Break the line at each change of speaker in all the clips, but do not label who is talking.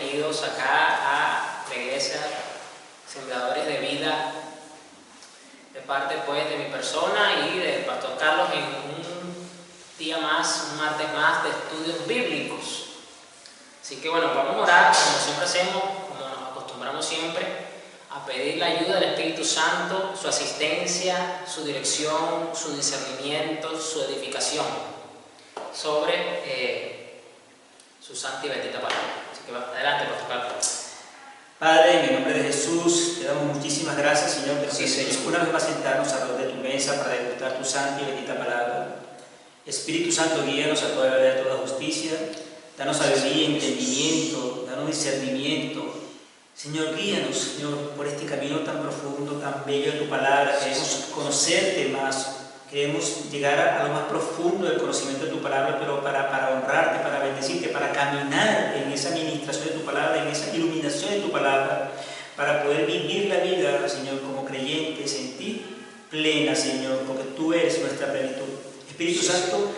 bienvenidos acá a la iglesia Sembradores de Vida, de parte pues de mi persona y del pastor Carlos, en un día más, un martes más de estudios bíblicos. Así que bueno, vamos a orar como siempre hacemos, como nos acostumbramos siempre, a pedir la ayuda del Espíritu Santo, su asistencia, su dirección, su discernimiento, su edificación sobre su santa y bendita palabra. Así que adelante, pastor Carlos.
Padre, en el nombre de Jesús, te damos muchísimas gracias, Señor, que nos enseñes
Señor.
una vez más sentarnos alrededor de tu mesa para degustar tu santa y bendita palabra. Espíritu Santo, guíanos a toda verdad y a toda justicia. Danos sabiduría, entendimiento, danos discernimiento. Señor, guíanos, Señor, por este camino tan profundo, tan bello de tu palabra. Queremos conocerte más, queremos llegar a lo más profundo del conocimiento de tu palabra, pero para honrarte, para bendecirte, para caminar en esa administración de tu palabra, en esa iluminación de tu palabra, para poder vivir la vida, Señor, como creyentes en ti, plena, Señor, porque tú eres nuestra plenitud. Espíritu Santo,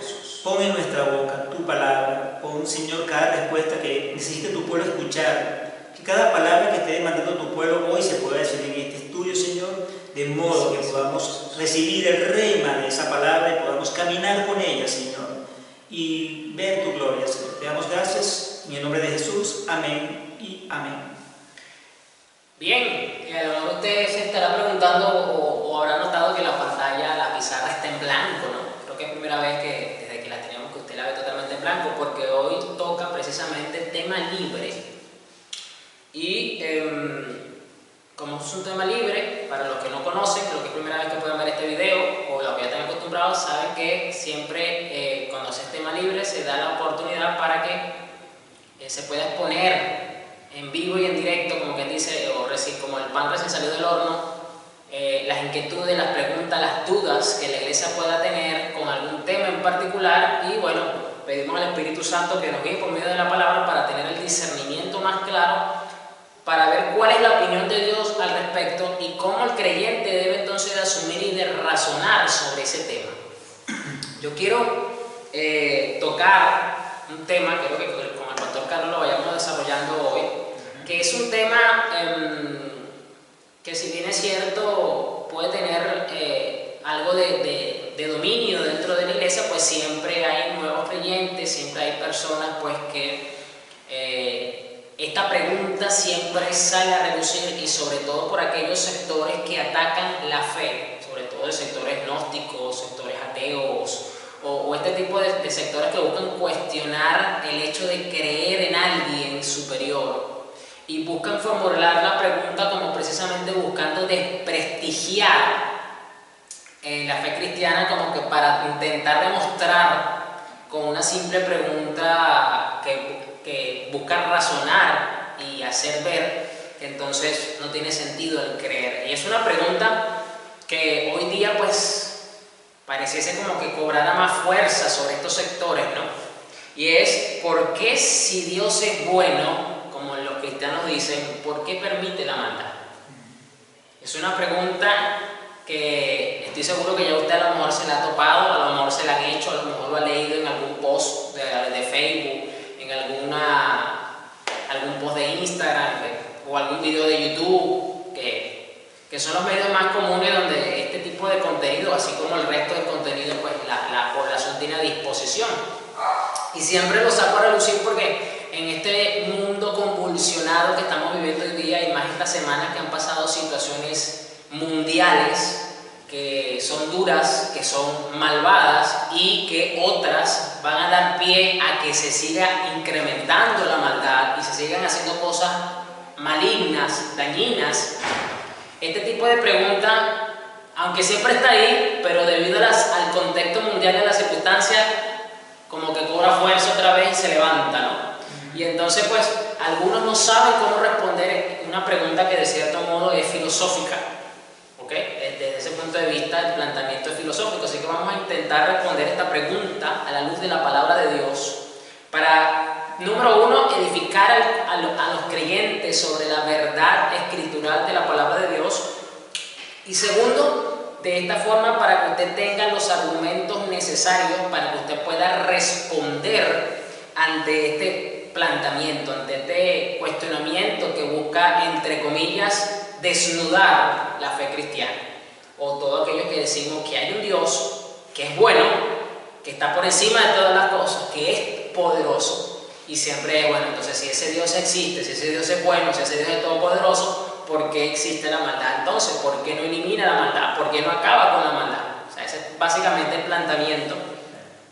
pon en nuestra boca tu palabra, pon, Señor, cada respuesta que necesite tu pueblo escuchar, que cada palabra que esté demandando tu pueblo hoy se pueda decir en este estudio, Señor, de modo que podamos recibir el rema de esa palabra y podamos caminar con ella, Señor, y ver tu gloria, Señor. Te damos gracias en el nombre de Jesús. Amén y amén.
Bien, a lo mejor usted se estará preguntando o habrá notado que la pantalla, la pizarra está en blanco, ¿no? Creo que es primera vez que desde que la teníamos que usted la ve totalmente en blanco, porque hoy toca precisamente tema libre. Y como es un tema libre, para los que no conocen, creo que es primera vez que pueden ver este video, o los que ya están acostumbrados, saben que siempre cuando se es tema libre se da la oportunidad para que se pueda exponer en vivo y en directo, como quien dice, o como el pan recién salió del horno, las inquietudes, las preguntas, las dudas que la iglesia pueda tener con algún tema en particular. Y bueno, pedimos al Espíritu Santo que nos guíe por medio de la palabra para tener el discernimiento más claro, para ver cuál es la opinión de Dios al respecto y cómo el creyente debe entonces de asumir y de razonar sobre ese tema. Yo quiero tocar un tema, creo que con el pastor Carlos lo vayamos desarrollando hoy, que es un tema que, si bien es cierto, puede tener algo de dominio dentro de la iglesia, pues siempre hay nuevos creyentes, siempre hay personas pues que esta pregunta siempre sale a relucir, y sobre todo por aquellos sectores que atacan la fe, sobre todo de sectores gnósticos, sectores ateos, o este tipo de sectores que buscan cuestionar el hecho de creer en alguien superior y buscan formular la pregunta como precisamente buscando desprestigiar la fe cristiana, como que para intentar demostrar con una simple pregunta que busca razonar y hacer ver que entonces no tiene sentido el creer. Y es una pregunta que hoy día pues pareciese como que cobrara más fuerza sobre estos sectores, ¿no? Y es: ¿por qué, si Dios es bueno, como los cristianos dicen, por qué permite la maldad? Es una pregunta que estoy seguro que ya usted a lo mejor se la ha topado, a lo mejor se la han hecho, a lo mejor lo ha leído en algún post de Facebook, en algún post de Instagram o algún video de YouTube, que son los medios más comunes donde este tipo de contenido, así como el resto del contenido, pues la población tiene a disposición. Y siempre lo saco a relucir porque en este mundo convulsionado que estamos viviendo hoy día, y más estas semanas que han pasado situaciones mundiales que son duras, que son malvadas, y que otras van a dar pie a que se siga incrementando la maldad y se sigan haciendo cosas malignas, dañinas. Este tipo de pregunta, aunque siempre está ahí, pero debido al contexto mundial de las circunstancias, como que cobra fuerza otra vez y se levanta, ¿no? Y entonces pues algunos no saben cómo responder una pregunta que de cierto modo es filosófica, ¿ok? Desde ese punto de vista el planteamiento es filosófico, así que vamos a intentar responder esta pregunta a la luz de la palabra de Dios para, número uno, edificar a los creyentes sobre la verdad escritural de la palabra de Dios, y segundo, de esta forma para que usted tenga los argumentos necesarios para que usted pueda responder ante este planteamiento, ante este cuestionamiento que busca, entre comillas, desnudar la fe cristiana, o todo aquello que decimos que hay un Dios que es bueno, que está por encima de todas las cosas, que es poderoso, y siempre es bueno. Entonces, si ese Dios existe, si ese Dios es bueno, si ese Dios es todopoderoso, ¿por qué existe la maldad entonces? ¿Por qué no elimina la maldad? ¿Por qué no acaba con la maldad? O sea, ese es básicamente el planteamiento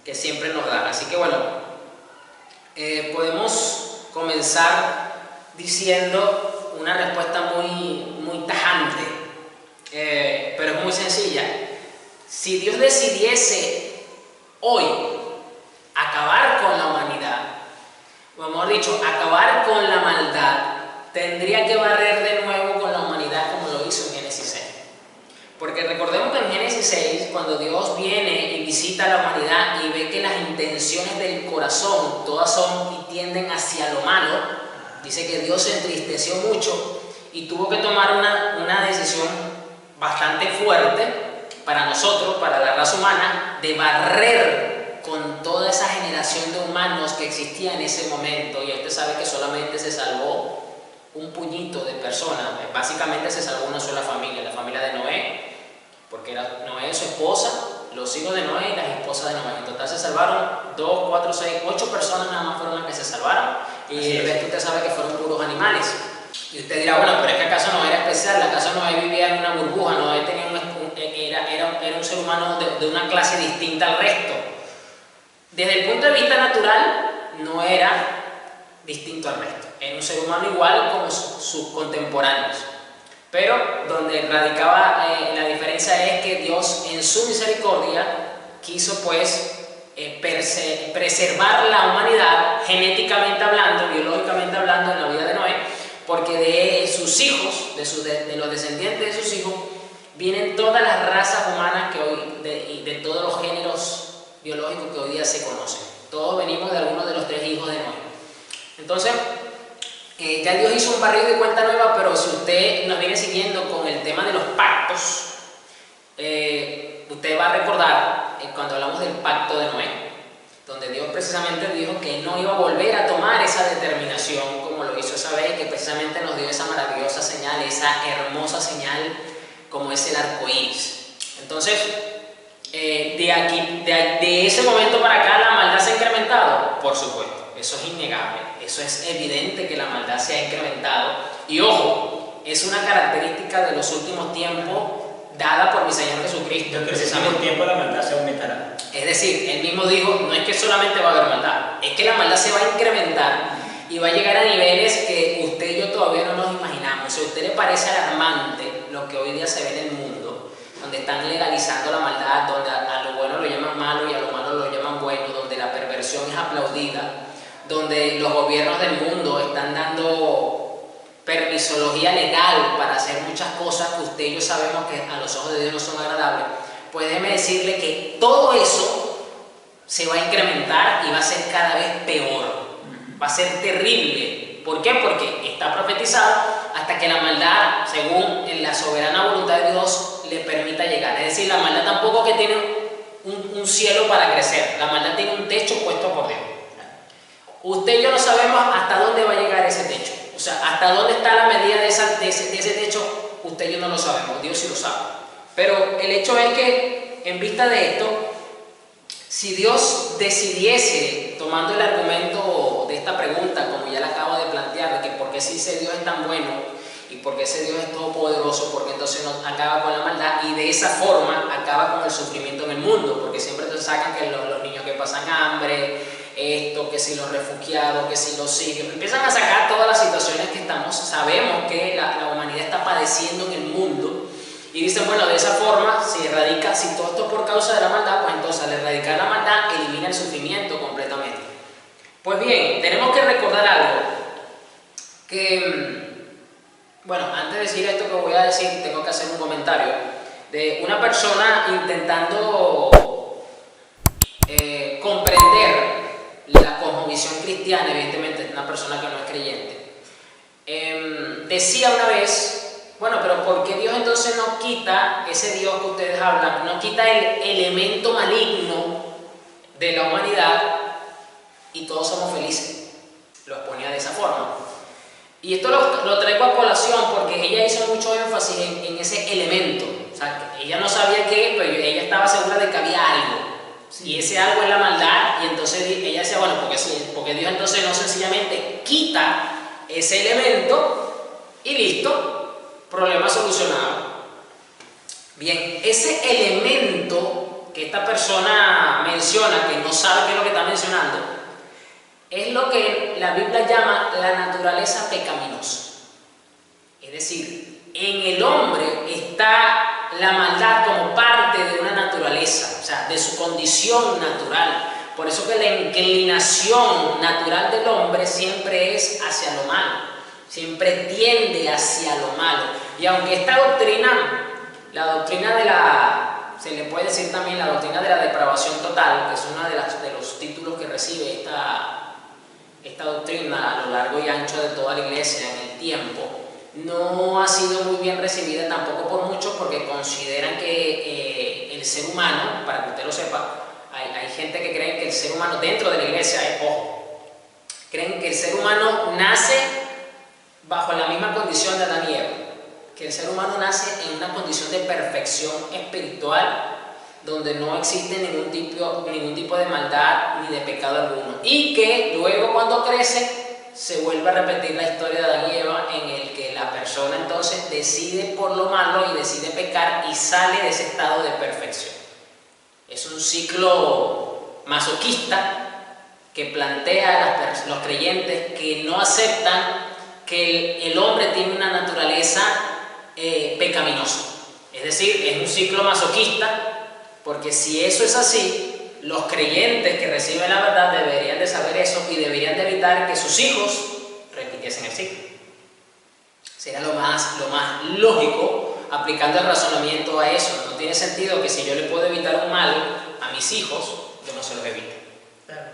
que siempre nos dan. Así que bueno, podemos comenzar diciendo una respuesta muy tajante, pero es muy sencilla. Si Dios decidiese hoy acabar con la humanidad, o mejor dicho, acabar con la maldad, tendría que barrer de nuevo con la humanidad como lo hizo en Génesis 6. Porque recordemos que en Génesis 6, cuando Dios viene y visita a la humanidad y ve que las intenciones del corazón todas son y tienden hacia lo malo, dice que Dios se entristeció mucho y tuvo que tomar una decisión bastante fuerte para nosotros, para la raza humana, de barrer con toda esa generación de humanos que existía en ese momento. Y usted sabe que solamente se salvó un puñito de personas. Básicamente se salvó una sola familia, la familia de Noé, porque era Noé y su esposa, los hijos de Noé y las esposas de Noé. En total se salvaron 2, 4, 6, 8 personas nada más fueron las que se salvaron, y el resto usted sabe que fueron puros animales. Y usted dirá, bueno, pero es que acaso no era especial, acaso Noé vivía en una burbuja, Noé tenía era un ser humano de una clase distinta al resto. Desde el punto de vista natural, no era distinto al resto, era un ser humano igual como sus contemporáneos. Pero donde radicaba la diferencia es que Dios, en su misericordia, quiso pues preservar la humanidad genéticamente hablando, biológicamente hablando, en la vida de Noé, porque de sus hijos, de los descendientes de sus hijos, vienen todas las razas humanas que hoy, de todos los géneros biológicos que hoy día se conocen. Todos venimos de alguno de los 3 hijos de Noé. Entonces, ya Dios hizo un barrido de cuenta nueva, pero si usted nos viene siguiendo con el tema de los pactos, usted va a recordar cuando hablamos del pacto de Noé, donde Dios precisamente dijo que no iba a volver a tomar esa determinación como lo hizo esa vez, que precisamente nos dio esa maravillosa señal, esa hermosa señal como es el arco iris. Entonces, de ese momento para acá, ¿la maldad se ha incrementado? Por supuesto, eso es innegable, eso es evidente que la maldad se ha incrementado. Y ojo, es una característica de los últimos tiempos dada por mi Señor Jesucristo.
En ese mismo tiempo la maldad se aumentará.
Es decir, Él mismo dijo, no es que solamente va a haber maldad, es que la maldad se va a incrementar y va a llegar a niveles que usted y yo todavía no nos imaginamos. Si a usted le parece alarmante lo que hoy día se ve en el mundo, donde están legalizando la maldad, donde a lo bueno lo llaman malo y a lo malo lo llaman bueno, donde la perversión es aplaudida, donde los gobiernos del mundo están dando permisología legal para hacer muchas cosas que usted y yo sabemos que a los ojos de Dios no son agradables, pues déjeme decirle que todo eso se va a incrementar y va a ser cada vez peor, va a ser terrible. ¿Por qué? Porque está profetizado hasta que la maldad, según la soberana voluntad de Dios, le permita llegar. Es decir, la maldad tampoco que tiene un cielo para crecer, la maldad tiene un techo puesto por Dios. Usted y yo no sabemos hasta dónde va a llegar ese techo, o sea, hasta dónde está la medida de ese techo, usted y yo no lo sabemos, Dios sí lo sabe. Pero el hecho es que, en vista de esto, si Dios decidiese, tomando el argumento de esta pregunta, como ya la acabo de plantear, de que por qué si ese Dios es tan bueno y por qué ese Dios es todopoderoso, porque entonces no acaba con la maldad y de esa forma acaba con el sufrimiento en el mundo, porque siempre te sacan que los niños que pasan hambre, esto, que si los refugiados, que si los hijos, empiezan a sacar todas las situaciones que sabemos que la humanidad está padeciendo en el mundo. Y dicen, bueno, de esa forma, si todo esto es por causa de la maldad, pues entonces al erradicar la maldad, elimina el sufrimiento completamente. Pues bien, tenemos que recordar algo, que, bueno, antes de decir esto que voy a decir, tengo que hacer un comentario de una persona intentando comprender la cosmovisión cristiana, evidentemente, una persona que no es creyente. Decía una vez, bueno, pero ¿por qué Dios entonces no quita ese Dios que ustedes hablan, no quita el elemento maligno de la humanidad y todos somos felices? Lo exponía de esa forma. Y esto lo traigo a colación porque ella hizo mucho énfasis en ese elemento. O sea, ella no sabía qué, pero ella estaba segura de que había algo. Y ese algo es la maldad. Y entonces ella decía, bueno, porque Dios entonces no sencillamente quita ese elemento y listo, problema solucionado. Bien, ese elemento que esta persona menciona, que no sabe qué es lo que está mencionando, es lo que la Biblia llama la naturaleza pecaminosa. Es decir, en el hombre está la maldad como parte de una naturaleza, o sea, de su condición natural. Por eso que la inclinación natural del hombre siempre es hacia lo malo, siempre tiende hacia lo malo. Y aunque esta doctrina, la doctrina de se le puede decir también la doctrina de la depravación total, que es uno de los títulos que recibe esta doctrina a lo largo y ancho de toda la iglesia en el tiempo, no ha sido muy bien recibida tampoco por muchos, porque consideran que el ser humano, para que usted lo sepa, hay gente que cree que el ser humano dentro de la iglesia, ojo, creen que el ser humano nace bajo la misma condición de Adán y Eva, que el ser humano nace en una condición de perfección espiritual donde no existe ningún tipo de maldad ni de pecado alguno, y que luego cuando crece se vuelve a repetir la historia de Adán y Eva, en el que la persona entonces decide por lo malo y decide pecar y sale de ese estado de perfección. Es un ciclo masoquista que plantea a los creyentes que no aceptan que el hombre tiene una naturaleza pecaminosa. Es decir, es un ciclo masoquista, porque si eso es así, los creyentes que reciben la verdad deberían de saber eso y deberían de evitar que sus hijos repitiesen el ciclo. Sería lo más lógico, aplicando el razonamiento a eso. No tiene sentido que si yo le puedo evitar un mal a mis hijos, yo no se los evite.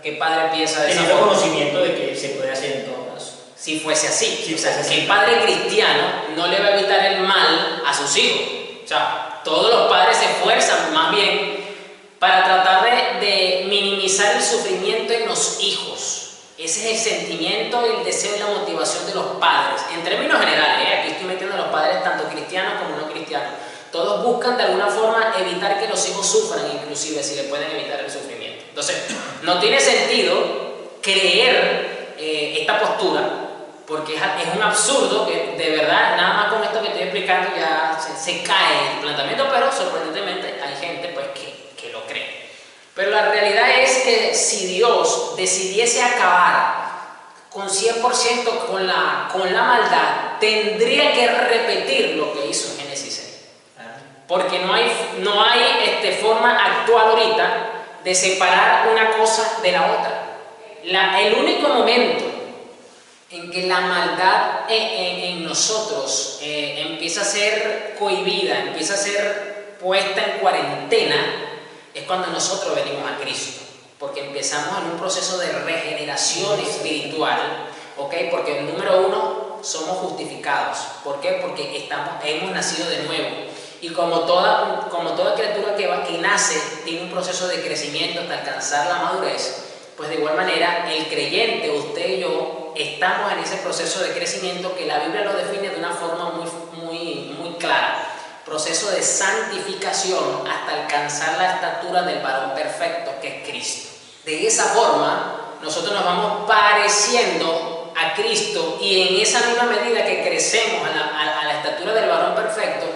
¿Qué padre piensa de eso?
Teniendo conocimiento de que se puede hacer en todo caso.
Si fuese así, o sea, que el padre cristiano no le va a evitar el mal a sus hijos. O sea, todos los padres se esfuerzan más bien para tratar de minimizar el sufrimiento en los hijos. Ese es el sentimiento, el deseo y la motivación de los padres. En términos generales, aquí estoy metiendo a los padres tanto cristianos como no cristianos. Todos buscan de alguna forma evitar que los hijos sufran, inclusive si le pueden evitar el sufrimiento. Entonces, no tiene sentido creer esta postura, porque es un absurdo que de verdad, nada más con esto que estoy explicando ya se cae el planteamiento, pero sorprendentemente hay gente pues que lo cree. Pero la realidad es que si Dios decidiese acabar con 100% con la maldad, tendría que repetir lo que hizo en Génesis 6. Porque no hay forma actual ahorita de separar una cosa de la otra. El único momento en que la maldad en nosotros empieza a ser cohibida, empieza a ser puesta en cuarentena, es cuando nosotros venimos a Cristo, porque empezamos en un proceso de regeneración espiritual, ¿ok? Porque número uno, somos justificados. ¿Por qué? Porque hemos nacido de nuevo. Y como toda criatura que nace tiene un proceso de crecimiento hasta alcanzar la madurez, pues de igual manera el creyente, usted y yo, estamos en ese proceso de crecimiento que la Biblia lo define de una forma muy clara. Proceso de santificación hasta alcanzar la estatura del varón perfecto que es Cristo. De esa forma nosotros nos vamos pareciendo a Cristo, y en esa misma medida que crecemos a la estatura del varón perfecto,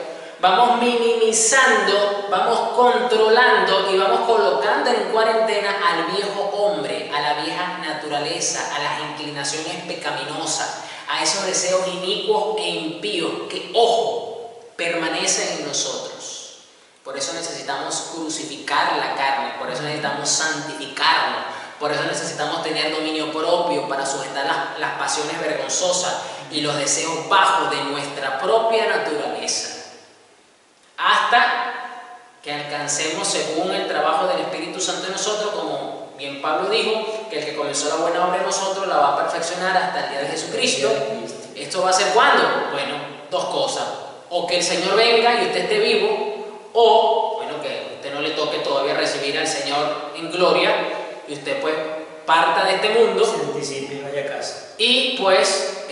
vamos minimizando, vamos controlando y vamos colocando en cuarentena al viejo hombre, a la vieja naturaleza, a las inclinaciones pecaminosas, a esos deseos inicuos e impíos que, ojo, permanecen en nosotros. Por eso necesitamos crucificar la carne, por eso necesitamos santificarnos, por eso necesitamos tener dominio propio para sujetar las pasiones vergonzosas y los deseos bajos de nuestra propia naturaleza, hasta que alcancemos, según el trabajo del Espíritu Santo en nosotros, como bien Pablo dijo, que el que comenzó la buena obra en nosotros la va a perfeccionar hasta el día de Jesucristo. ¿Esto va a ser cuándo? Bueno, dos cosas: o que el Señor venga y usted esté vivo, o bueno, que usted no le toque todavía recibir al Señor en gloria y usted pues parta de este mundo,
se anticipe y vaya a casa,
y pues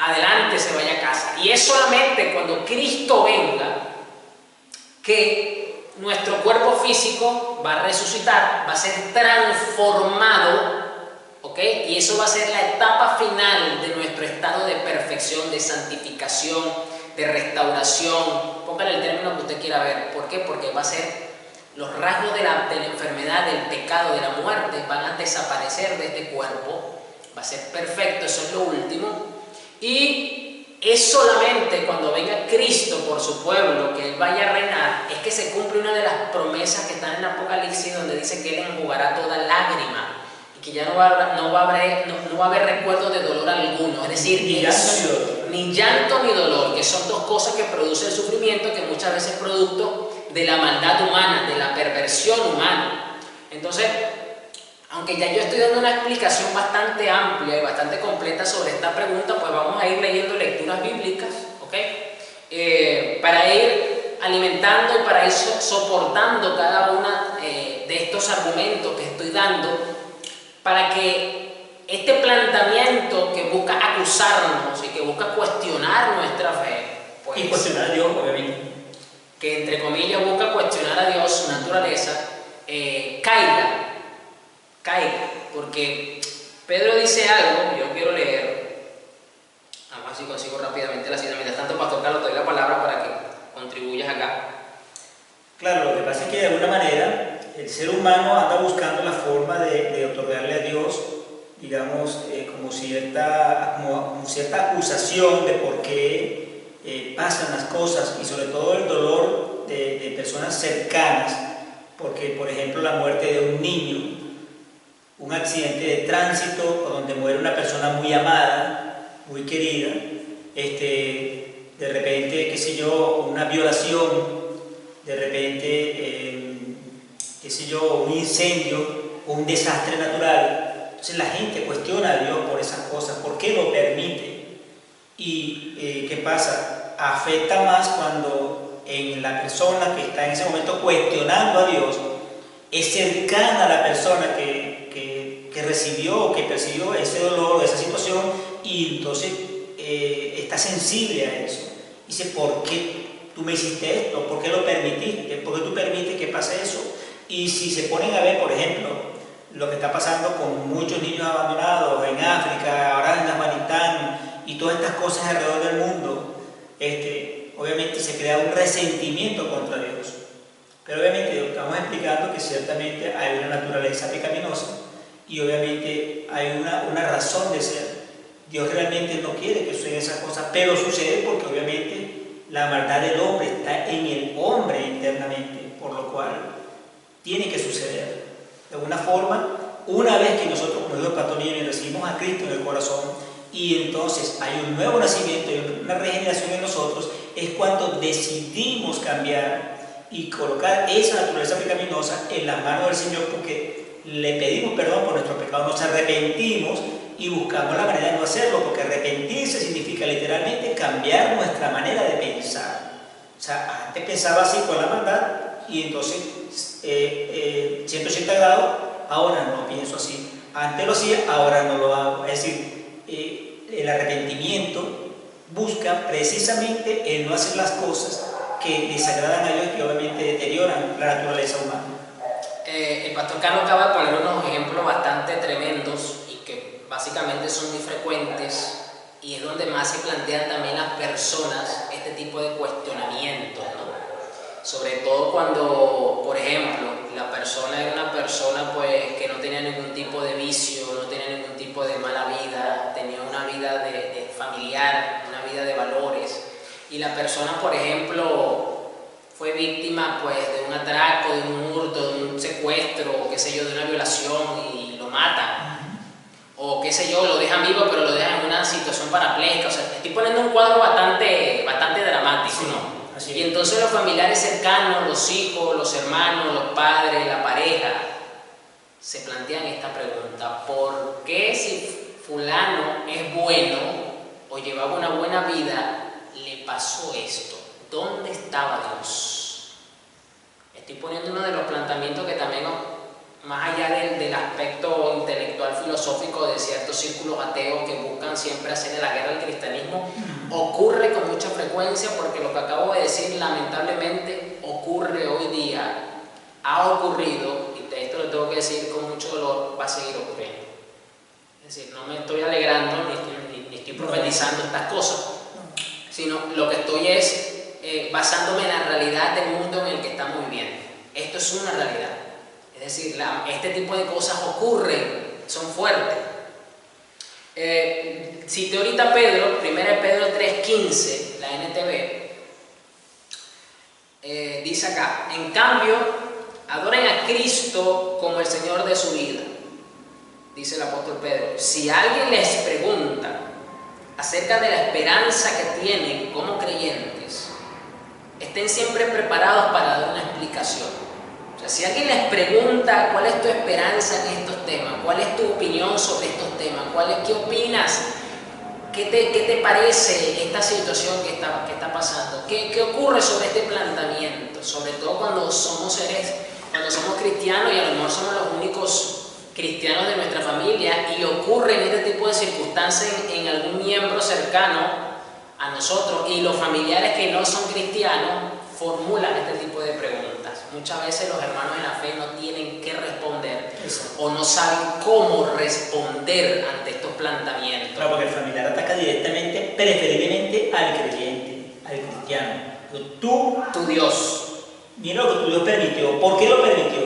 adelante se vaya a casa. Y es solamente cuando Cristo venga que nuestro cuerpo físico va a resucitar, va a ser transformado, ¿ok? Y eso va a ser la etapa final de nuestro estado de perfección, de santificación, de restauración. Póngale el término que usted quiera ver. ¿Por qué? Porque va a ser los rasgos de la enfermedad, del pecado, de la muerte, van a desaparecer de este cuerpo. Va a ser perfecto, eso es lo último. Y es solamente cuando venga Cristo por su pueblo, que Él vaya a reinar, es que se cumple una de las promesas que están en Apocalipsis, donde dice que Él enjugará toda lágrima y que ya no va a haber recuerdo de dolor alguno. Es decir, ni llanto ni dolor, que son dos cosas que producen el sufrimiento, que muchas veces es producto de la maldad humana, de la perversión humana. Entonces, aunque ya yo estoy dando una explicación bastante amplia y bastante completa sobre esta pregunta, pues vamos a ir leyendo lecturas bíblicas, ¿ok? Para ir alimentando y para ir soportando cada una de estos argumentos que estoy dando, para que este planteamiento que busca acusarnos y que busca cuestionar nuestra fe, pues,
y cuestionar a Dios, obviamente,
que entre comillas busca cuestionar a Dios, su naturaleza, caiga, porque Pedro dice algo, yo quiero leer, vamos a ver si consigo rápidamente la cita. Mientras tanto, Pastor Carlos, te doy la palabra para que contribuyas acá.
Claro, lo que pasa es que de alguna manera el ser humano anda buscando la forma de otorgarle a Dios, digamos, como cierta acusación de por qué pasan las cosas, y sobre todo el dolor de personas cercanas, porque por ejemplo la muerte de un niño, un accidente de tránsito o donde muere una persona muy amada, muy querida, de repente, qué sé yo, una violación, de repente, qué sé yo, un incendio o un desastre natural. Entonces la gente cuestiona a Dios por esas cosas, ¿por qué lo permite? Y ¿qué pasa? Afecta más cuando en la persona que está en ese momento cuestionando a Dios es cercana a la persona que recibió o que percibió ese dolor o esa situación, y entonces está sensible a eso. Dice, ¿por qué tú me hiciste esto? ¿Por qué lo permitiste? ¿Por qué tú permites que pase eso? Y si se ponen a ver, por ejemplo, lo que está pasando con muchos niños abandonados en África, ahora en Afganistán y todas estas cosas alrededor del mundo, obviamente se crea un resentimiento contra Dios. Pero obviamente estamos explicando que ciertamente hay una naturaleza pecaminosa y obviamente hay una razón de ser. Dios realmente no quiere que sucedan esas cosas, pero sucede porque obviamente la maldad del hombre está en el hombre internamente, por lo cual tiene que suceder. De alguna forma, una vez que nosotros, como dijo el pastor Nini, recibimos a Cristo en el corazón y entonces hay un nuevo nacimiento y una regeneración en nosotros, es cuando decidimos cambiar y colocar esa naturaleza pecaminosa en las manos del Señor, porque le pedimos perdón por nuestro pecado, nos arrepentimos y buscamos la manera de no hacerlo, porque arrepentirse significa literalmente cambiar nuestra manera de pensar. O sea, antes pensaba así con la maldad y entonces 180 grados, ahora no pienso así. Antes lo hacía, ahora no lo hago. Es decir, el arrepentimiento busca precisamente el no hacer las cosas que desagradan a Dios y que obviamente deterioran la naturaleza humana.
El pastor Carlos acaba de poner unos ejemplos bastante tremendos y que básicamente son muy frecuentes, y es donde más se plantean también las personas este tipo de cuestionamientos, ¿no? Sobre todo cuando, por ejemplo, la persona era una persona pues que no tenía ningún tipo de vicio, no tenía ningún tipo de mala vida, tenía una vida de familiar, una vida de valores, y la persona, por ejemplo, fue víctima pues de un atraco, de un hurto, de un secuestro, qué sé yo, de una violación, y lo matan. O qué sé yo, lo dejan vivo pero lo dejan en una situación parapléjica. O sea, estoy poniendo un cuadro bastante dramático,
sí,
¿no?
Así
Y entonces los familiares cercanos, los hijos, los hermanos, los padres, la pareja, se plantean esta pregunta: ¿por qué si fulano es bueno o llevaba una buena vida, le pasó esto? ¿Dónde estaba Dios? Estoy poniendo uno de los planteamientos que también más allá del aspecto intelectual filosófico de ciertos círculos ateos que buscan siempre hacerle la guerra al cristianismo, ocurre con mucha frecuencia, porque lo que acabo de decir lamentablemente ocurre hoy día, ha ocurrido, y esto lo tengo que decir con mucho dolor, va a seguir ocurriendo. Es decir, no me estoy alegrando ni estoy profetizando estas cosas, sino lo que estoy es basándome en la realidad del mundo en el que estamos viviendo. Esto es una realidad. Es decir, este tipo de cosas ocurren, son fuertes. Cité ahorita Pedro, 1 Pedro 3:15, la NTV, dice acá: en cambio, adoren a Cristo como el Señor de su vida. Dice el apóstol Pedro: si alguien les pregunta acerca de la esperanza que tienen como creyentes, estén siempre preparados para dar una explicación. O sea, si alguien les pregunta cuál es tu esperanza en estos temas, cuál es tu opinión sobre estos temas, ¿qué opinas? ¿Qué te parece esta situación que está pasando? ¿Qué ocurre sobre este planteamiento? Sobre todo cuando somos cristianos y a lo mejor somos los únicos cristianos de nuestra familia y ocurre en este tipo de circunstancias en algún miembro cercano a nosotros, y los familiares que no son cristianos formulan este tipo de preguntas. Muchas veces los hermanos en la fe no tienen qué responder o no saben cómo responder ante estos planteamientos.
Claro, porque el familiar ataca directamente, preferiblemente al creyente, al cristiano. Tu Dios, mira lo que tu Dios permitió, ¿por qué lo permitió?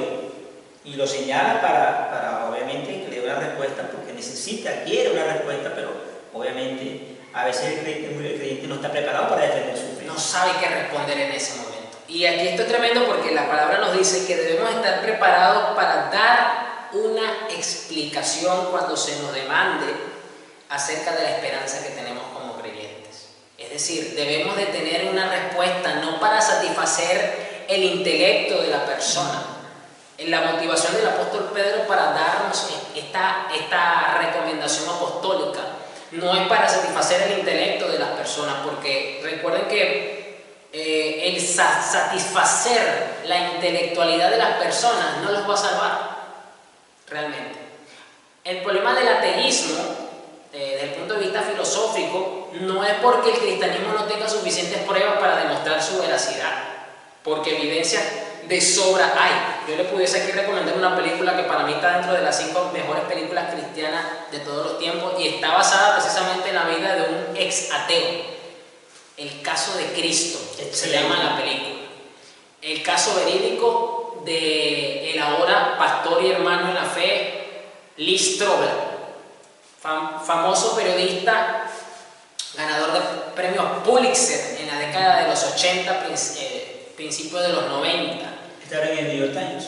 Y lo señala para obviamente que le dé una respuesta, porque quiere una respuesta, pero obviamente a veces el creyente no está preparado para defender su fe.
No sabe qué responder en ese momento. Y aquí esto es tremendo, porque la palabra nos dice que debemos estar preparados para dar una explicación cuando se nos demande acerca de la esperanza que tenemos como creyentes. Es decir, debemos de tener una respuesta no para satisfacer el intelecto de la persona. La motivación del apóstol Pedro para darnos esta recomendación apostólica no es para satisfacer el intelecto de las personas, porque recuerden que el satisfacer la intelectualidad de las personas no los va a salvar realmente. El problema del ateísmo, desde el punto de vista filosófico, no es porque el cristianismo no tenga suficientes pruebas para demostrar su veracidad, porque evidencia de sobra hay. Yo le pudiese aquí recomendar una película que para mí está dentro de las 5 mejores películas cristianas de todos los tiempos, y está basada precisamente en la vida de un ex ateo. El caso de Cristo, se llama la película. El caso verídico de el ahora pastor y hermano en la fe, Lee Strobel, famoso periodista, ganador de premios Pulitzer en la década de los 80, principios de los 90.
¿Está ahora en el New York Times?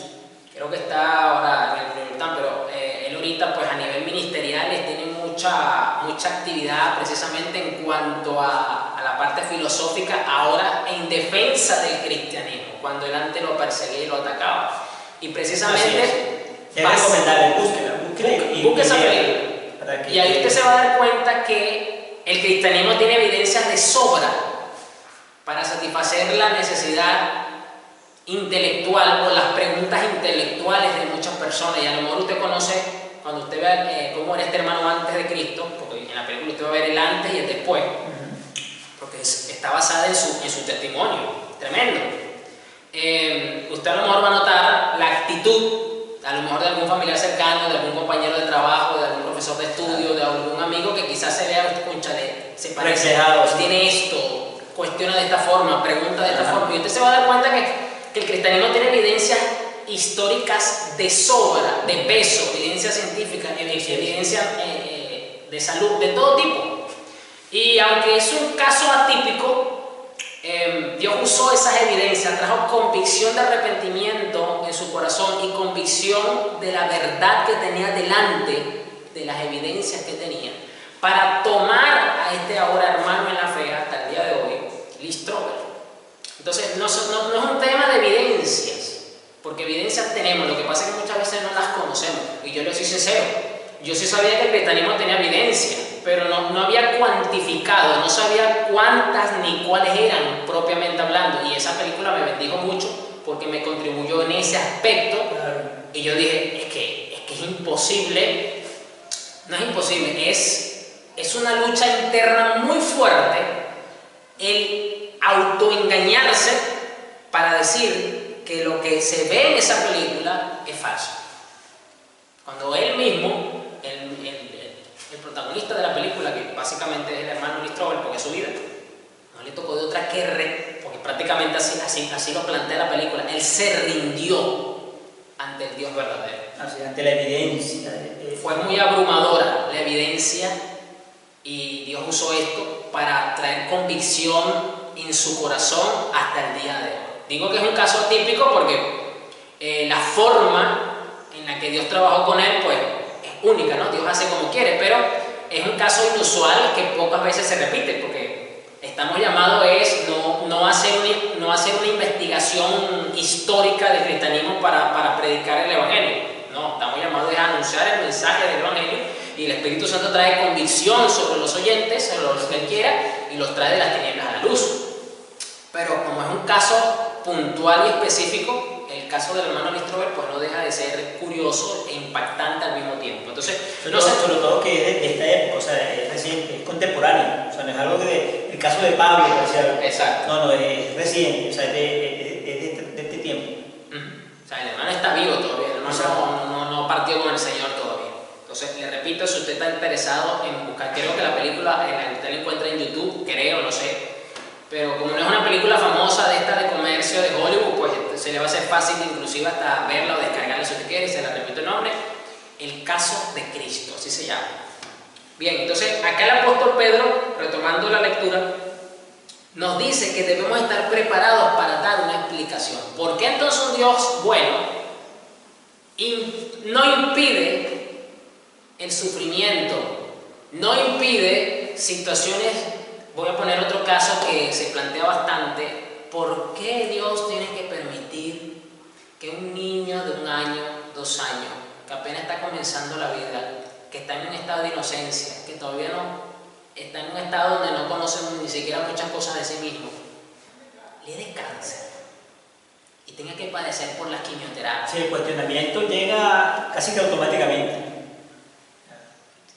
Creo que está ahora en el New York Times, pero él ahorita pues a nivel ministerial tiene mucha actividad precisamente en cuanto a la parte filosófica, ahora en defensa del cristianismo, cuando él antes lo perseguía y lo atacaba. Y precisamente
es recomendable, busque esa
película. Y ahí usted se va a dar cuenta que el cristianismo tiene evidencias de sobra para satisfacer la necesidad intelectual o las preguntas intelectuales de muchas personas. Y a lo mejor usted conoce, cuando usted vea cómo era este hermano antes de Cristo, porque en la película usted va a ver el antes y el después, porque está basada en su testimonio, tremendo. Usted a lo mejor va a notar la actitud, a lo mejor de algún familiar cercano, de algún compañero de trabajo, de algún profesor de estudio, de algún amigo que quizás se vea, cónchale, se parece, tiene esto, cuestiona de esta forma, pregunta de esta forma, y usted se va a dar cuenta que el cristianismo tiene evidencias históricas de sobra, de peso, evidencia científica, evidencia de salud, de todo tipo. Y aunque es un caso atípico, Dios usó esas evidencias, trajo convicción de arrepentimiento en su corazón y convicción de la verdad que tenía delante, de las evidencias que tenía, para tomar a este ahora hermano en la fe hasta el día de hoy, Lee Strobel. Entonces, no es un tema de evidencias, porque evidencias tenemos, lo que pasa es que muchas veces no las conocemos, y yo le soy sincero, yo sí sabía que el cristianismo tenía evidencia, pero no había cuantificado, no sabía cuántas ni cuáles eran propiamente hablando, y esa película me bendijo mucho porque me contribuyó en ese aspecto Y yo dije, es que es imposible, no es imposible, es una lucha interna muy fuerte el autoengañarse para decir que lo que se ve en esa película es falso. Cuando él mismo, el protagonista de la película, que básicamente es el hermano Lee Strobel, porque es su vida, no le tocó de otra que porque prácticamente así lo plantea la película, él se rindió ante el Dios verdadero.
Así, ante la evidencia.
Fue muy abrumadora la evidencia y Dios usó esto para traer convicción en su corazón hasta el día de hoy. Digo que es un caso atípico porque la forma en la que Dios trabajó con él pues es única, ¿no? Dios hace como quiere, pero es un caso inusual que pocas veces se repite porque estamos llamados no hacer una investigación histórica del cristianismo para predicar el evangelio. No, estamos llamados a anunciar el mensaje del evangelio y el Espíritu Santo trae convicción sobre los oyentes, sobre lo que Él quiera y los trae de las tinieblas a la luz. Pero como es un caso puntual y específico, el caso del hermano Lee Strobel pues no deja de ser curioso e impactante al mismo tiempo. Entonces,
sobre todo que es de esta época, o sea, es reciente, es contemporáneo, o sea, no es algo el caso de Pablo, por decirlo.
Exacto.
No, es reciente, o sea, es de este tiempo.
O sea, el hermano está vivo todavía, el hermano no partió con el Señor todavía. Entonces, le repito, si usted está interesado en buscar, creo que la película usted la encuentra en YouTube, creo, no sé. Pero como no es una película famosa de esta de comercio de Hollywood, pues se le va a hacer fácil inclusive hasta verla o descargarla si usted quiere, y se la repito el nombre, El caso de Cristo, así se llama. Bien, entonces acá el apóstol Pedro, retomando la lectura, nos dice que debemos estar preparados para dar una explicación. ¿Por qué entonces un Dios bueno no impide el sufrimiento, no impide situaciones? Voy a poner otro caso que se plantea bastante. ¿Por qué Dios tiene que permitir que un niño de 1 año, 2 años, que apenas está comenzando la vida, que está en un estado de inocencia, que todavía no está en un estado donde no conoce ni siquiera muchas cosas de sí mismo, le dé cáncer y tenga que padecer por las quimioterapias?
Sí, el cuestionamiento llega casi que automáticamente.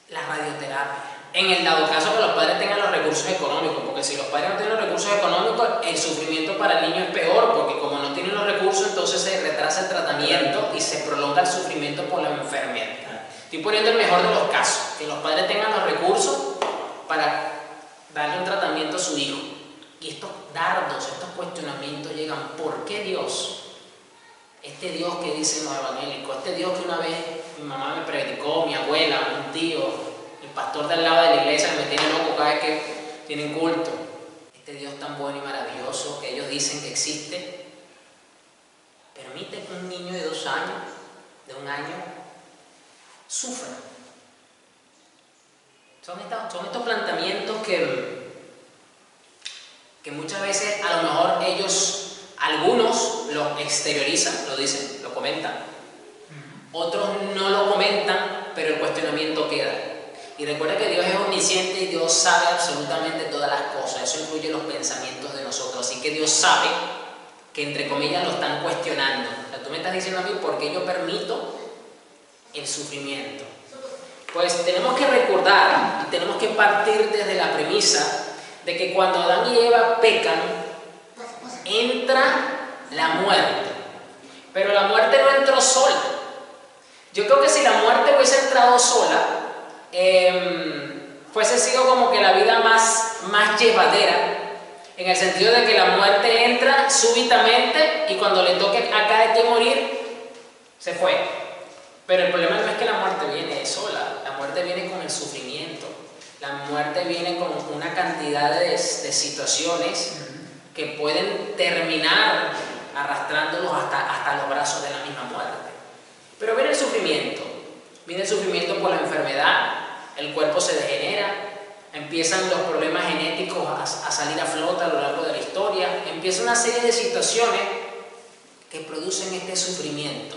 La radioterapia. En el dado caso que los padres tengan los recursos económicos, porque si los padres no tienen los recursos económicos, el sufrimiento para el niño es peor, porque como no tienen los recursos, entonces se retrasa el tratamiento y se prolonga el sufrimiento por la enfermedad. Estoy poniendo el mejor de los casos, que los padres tengan los recursos para darle un tratamiento a su hijo. Y estos dardos, estos cuestionamientos llegan: ¿por qué Dios? Este Dios que dicen los evangélicos, este Dios que una vez mi mamá me predicó, mi abuela, un tío, el pastor del lado de la iglesia me tiene loco cada vez que tienen culto. Este Dios tan bueno y maravilloso que ellos dicen que existe, permite que un niño de 2 años, de 1 año, sufra. Son estos planteamientos que muchas veces a lo mejor algunos lo exteriorizan, lo dicen, lo comentan. Otros no lo comentan, pero el cuestionamiento queda. Y recuerda que Dios es omnisciente y Dios sabe absolutamente todas las cosas. Eso incluye los pensamientos de nosotros. Así que Dios sabe que, entre comillas, lo están cuestionando. O sea, tú me estás diciendo a mí por qué yo permito el sufrimiento. Pues tenemos que recordar y tenemos que partir desde la premisa de que cuando Adán y Eva pecan, entra la muerte. Pero la muerte no entró sola. Yo creo que si la muerte hubiese entrado sola, fuese sido como que la vida más llevadera, en el sentido de que la muerte entra súbitamente y cuando le toque a cada quien morir, se fue. Pero el problema no es que la muerte viene sola, la muerte viene con el sufrimiento, la muerte viene con una cantidad de situaciones que pueden terminar arrastrándolos hasta los brazos de la misma muerte. Pero viene el sufrimiento por la enfermedad, el cuerpo se degenera, empiezan los problemas genéticos a salir a flote a lo largo de la historia, empieza una serie de situaciones que producen este sufrimiento.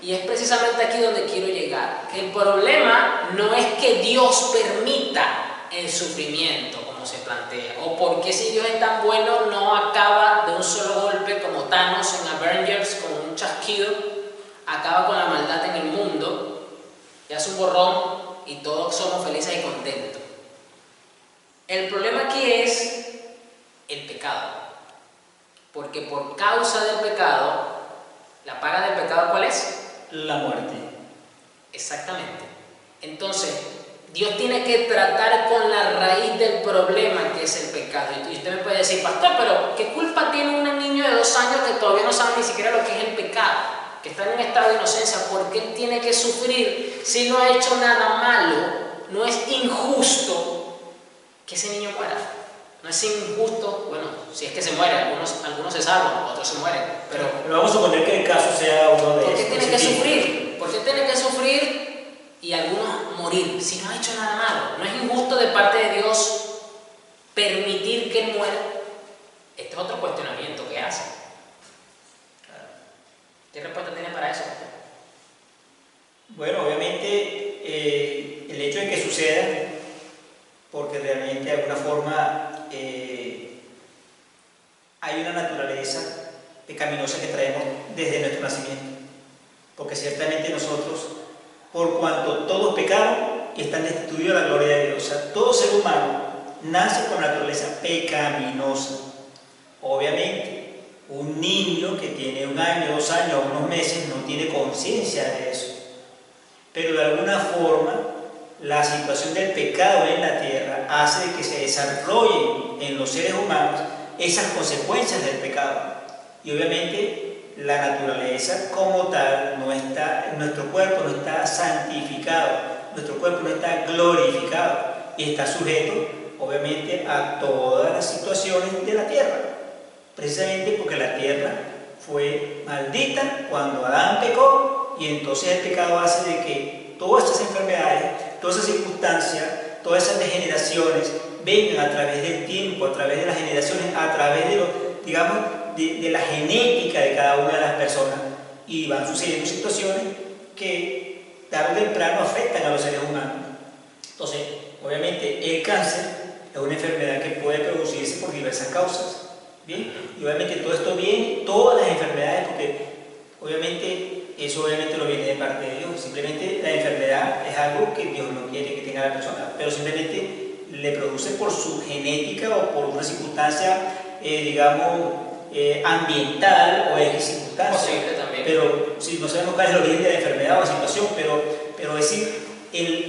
Y es precisamente aquí donde quiero llegar, que el problema no es que Dios permita el sufrimiento, como se plantea, o porque si Dios es tan bueno no acaba de un solo golpe como Thanos en Avengers con un chasquido acaba con la maldad en el mundo y hace un borrón y todos somos felices y contentos. El problema aquí es el pecado, porque por causa del pecado, la paga del pecado, ¿cuál es?
La muerte.
Exactamente. Entonces, Dios tiene que tratar con la raíz del problema, que es el pecado. Y usted me puede decir, pastor, pero ¿qué culpa tiene un niño de 2 años que todavía no sabe ni siquiera lo que es el pecado? Que está en un estado de inocencia. ¿Por qué él tiene que sufrir si no ha hecho nada malo? No es injusto que ese niño muera. No es injusto, bueno, si es que se muere, algunos se salvan, otros se mueren, pero
vamos a suponer que el caso sea uno de
¿por qué tiene que sufrir? ¿Por qué tiene que sufrir y algunos morir si no ha hecho nada malo? No es injusto de parte de Dios permitir que él muera. Este es otro cuestionamiento que hace. ¿Qué respuesta tiene para eso?
Bueno, obviamente el hecho de que suceda, porque realmente de alguna forma hay una naturaleza pecaminosa que traemos desde nuestro nacimiento, porque ciertamente nosotros, por cuanto todos pecaron y están destituidos de la gloria de Dios, o sea, todo ser humano nace con naturaleza pecaminosa. Obviamente, un niño que tiene 1 año, 2 años, unos meses, no tiene conciencia de eso, pero de alguna forma la situación del pecado en la tierra hace de que se desarrollen en los seres humanos esas consecuencias del pecado. Y obviamente la naturaleza como tal no está, nuestro cuerpo no está santificado, nuestro cuerpo no está glorificado y está sujeto obviamente a todas las situaciones de la tierra, precisamente porque la tierra fue maldita cuando Adán pecó, y entonces el pecado hace de que todas estas enfermedades, todas esas circunstancias, todas esas degeneraciones vengan a través del tiempo, a través de las generaciones, a través de los, digamos, de la genética de cada una de las personas, y van sucediendo situaciones que tarde o temprano afectan a los seres humanos. Entonces, obviamente el cáncer es una enfermedad que puede producirse por diversas causas, ¿bien? Y obviamente todo esto viene, todas las enfermedades, porque obviamente eso obviamente no viene de parte de Dios, simplemente la enfermedad es algo que Dios no quiere que tenga la persona, pero simplemente le produce por su genética o por una circunstancia, digamos, ambiental o X circunstancia.
Posible también.
Pero si no sabemos cuál es el origen de la enfermedad o la situación, pero decir,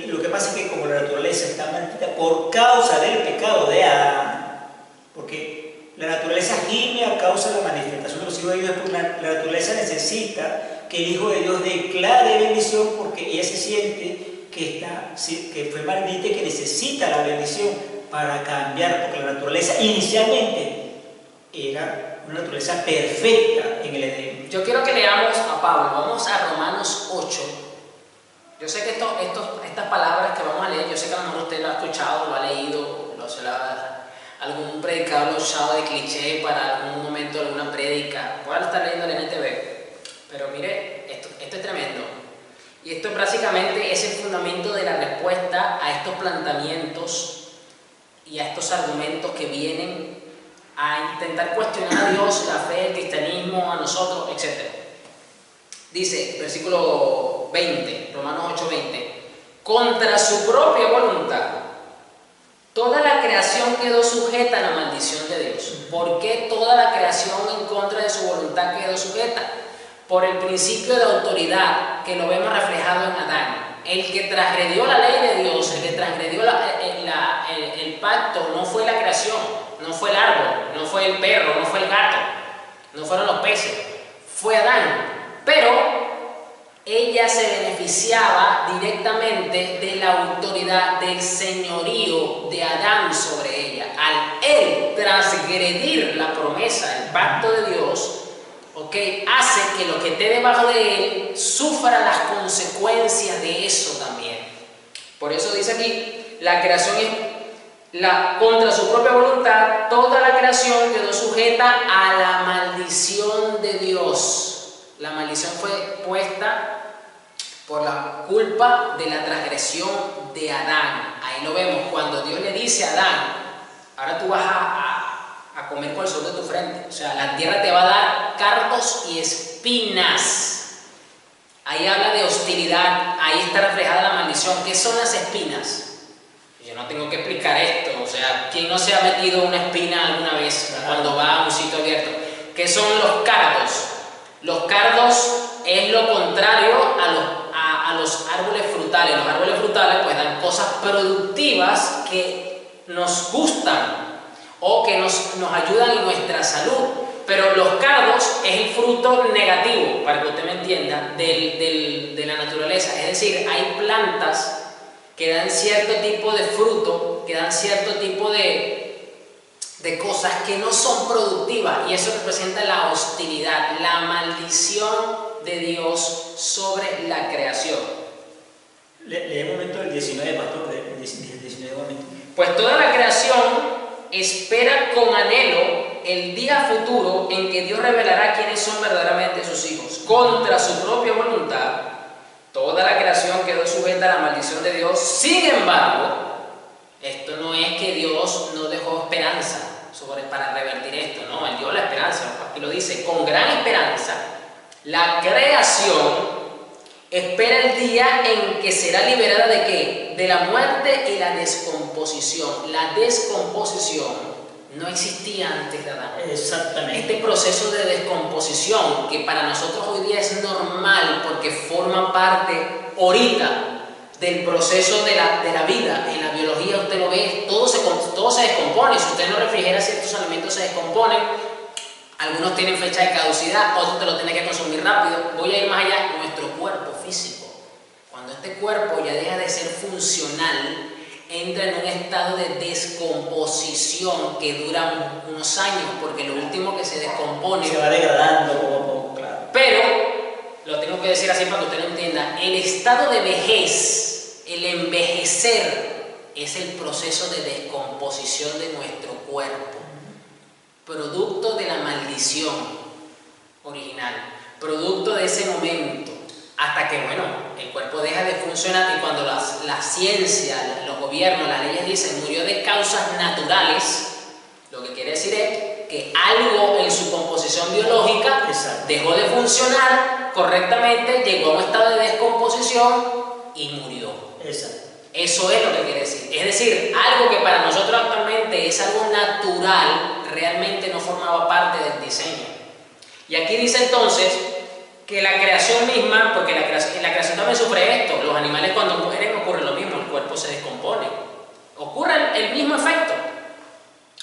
lo que pasa es que como la naturaleza está maldita por causa del pecado de Adán, porque la naturaleza gime a causa de la manifestación de los hijos de Dios, porque la naturaleza necesita que el Hijo de Dios declare bendición, porque ella se siente que fue maldita y que necesita la bendición para cambiar, porque la naturaleza inicialmente era una naturaleza perfecta en el Edén.
Yo quiero que leamos a Pablo, vamos a Romanos 8. Yo sé que estas palabras que vamos a leer, yo sé que a lo mejor usted lo ha escuchado, lo ha leído, algún predicador lo ha usado de cliché para algún momento, alguna prédica. Voy a estar leyendo el NTV. Pero mire, esto es tremendo. Y esto básicamente es el fundamento de la respuesta a estos planteamientos y a estos argumentos que vienen a intentar cuestionar a Dios, la fe, el cristianismo, a nosotros, etc. Dice, versículo 20, Romanos 8:20, contra su propia voluntad, toda la creación quedó sujeta a la maldición de Dios. ¿Por qué toda la creación en contra de su voluntad quedó sujeta? Por el principio de autoridad que lo vemos reflejado en Adán. El que transgredió la ley de Dios, el que transgredió el pacto, no fue la creación, no fue el árbol, no fue el perro, no fue el gato, no fueron los peces, fue Adán. Pero ella se beneficiaba directamente de la autoridad, del señorío de Adán sobre ella. Al él transgredir la promesa, el pacto de Dios, hace que lo que esté debajo de él sufra las consecuencias de eso también. Por eso dice aquí, la creación contra su propia voluntad, toda la creación quedó sujeta a la maldición de Dios. La maldición fue puesta por la culpa de la transgresión de Adán. Ahí lo vemos cuando Dios le dice a Adán, ahora tú vas a comer con el sol de tu frente, o sea, la tierra te va a dar cardos y espinas. Ahí habla de hostilidad, ahí está reflejada la maldición. ¿Qué son las espinas? Yo no tengo que explicar esto, o sea, ¿quién no se ha metido una espina alguna vez cuando va a un sitio abierto? ¿Qué son los cardos? Los cardos es lo contrario a los árboles frutales. Los árboles frutales pues dan cosas productivas que nos gustan o que nos ayudan en nuestra salud. Pero los cardos es el fruto negativo, para que usted me entienda, de la naturaleza. Es decir, hay plantas que dan cierto tipo de fruto, que dan cierto tipo de cosas que no son productivas, y eso representa la hostilidad, la maldición de Dios sobre la creación.
Lee un momento el 19, pastor, el 19 momento.
Pues toda la creación espera con anhelo el día futuro en que Dios revelará quiénes son verdaderamente sus hijos. Contra su propia voluntad, toda la creación quedó sujeta a la maldición de Dios. Sin embargo, esto no es que Dios no dejó esperanza para revertir esto, no, Él dio la esperanza, aquí lo dice, con gran esperanza, la creación espera el día en que será liberada ¿de qué? De la muerte y la descomposición. La descomposición no existía antes de Adán.
Exactamente.
Este proceso de descomposición, que para nosotros hoy día es normal porque forma parte ahorita del proceso de la vida. En la biología usted lo ve, todo se descompone. Si usted no refrigera ciertos alimentos, se descomponen. Algunos tienen fecha de caducidad, otros te lo tienen que consumir rápido. Voy a ir más allá, nuestro cuerpo físico. Cuando este cuerpo ya deja de ser funcional, entra en un estado de descomposición que dura unos años, porque lo último que se descompone...
Se va degradando poco a poco, claro.
Pero, lo tengo que decir así para que usted lo entienda, el estado de vejez, el envejecer, es el proceso de descomposición de nuestro cuerpo. Producto de la maldición original, producto de ese momento, hasta que, bueno, el cuerpo deja de funcionar, y cuando la ciencia, los gobiernos, las leyes dicen murió de causas naturales, lo que quiere decir es que algo en su composición biológica dejó de funcionar correctamente, llegó a un estado de descomposición y murió.
Exacto.
Eso es lo que quiere decir. Es decir, algo que para nosotros actualmente es algo natural, realmente no formaba parte del diseño. Y aquí dice entonces que la creación misma, porque la creación también sufre esto, los animales cuando mueren ocurre lo mismo, el cuerpo se descompone. Ocurre el mismo efecto.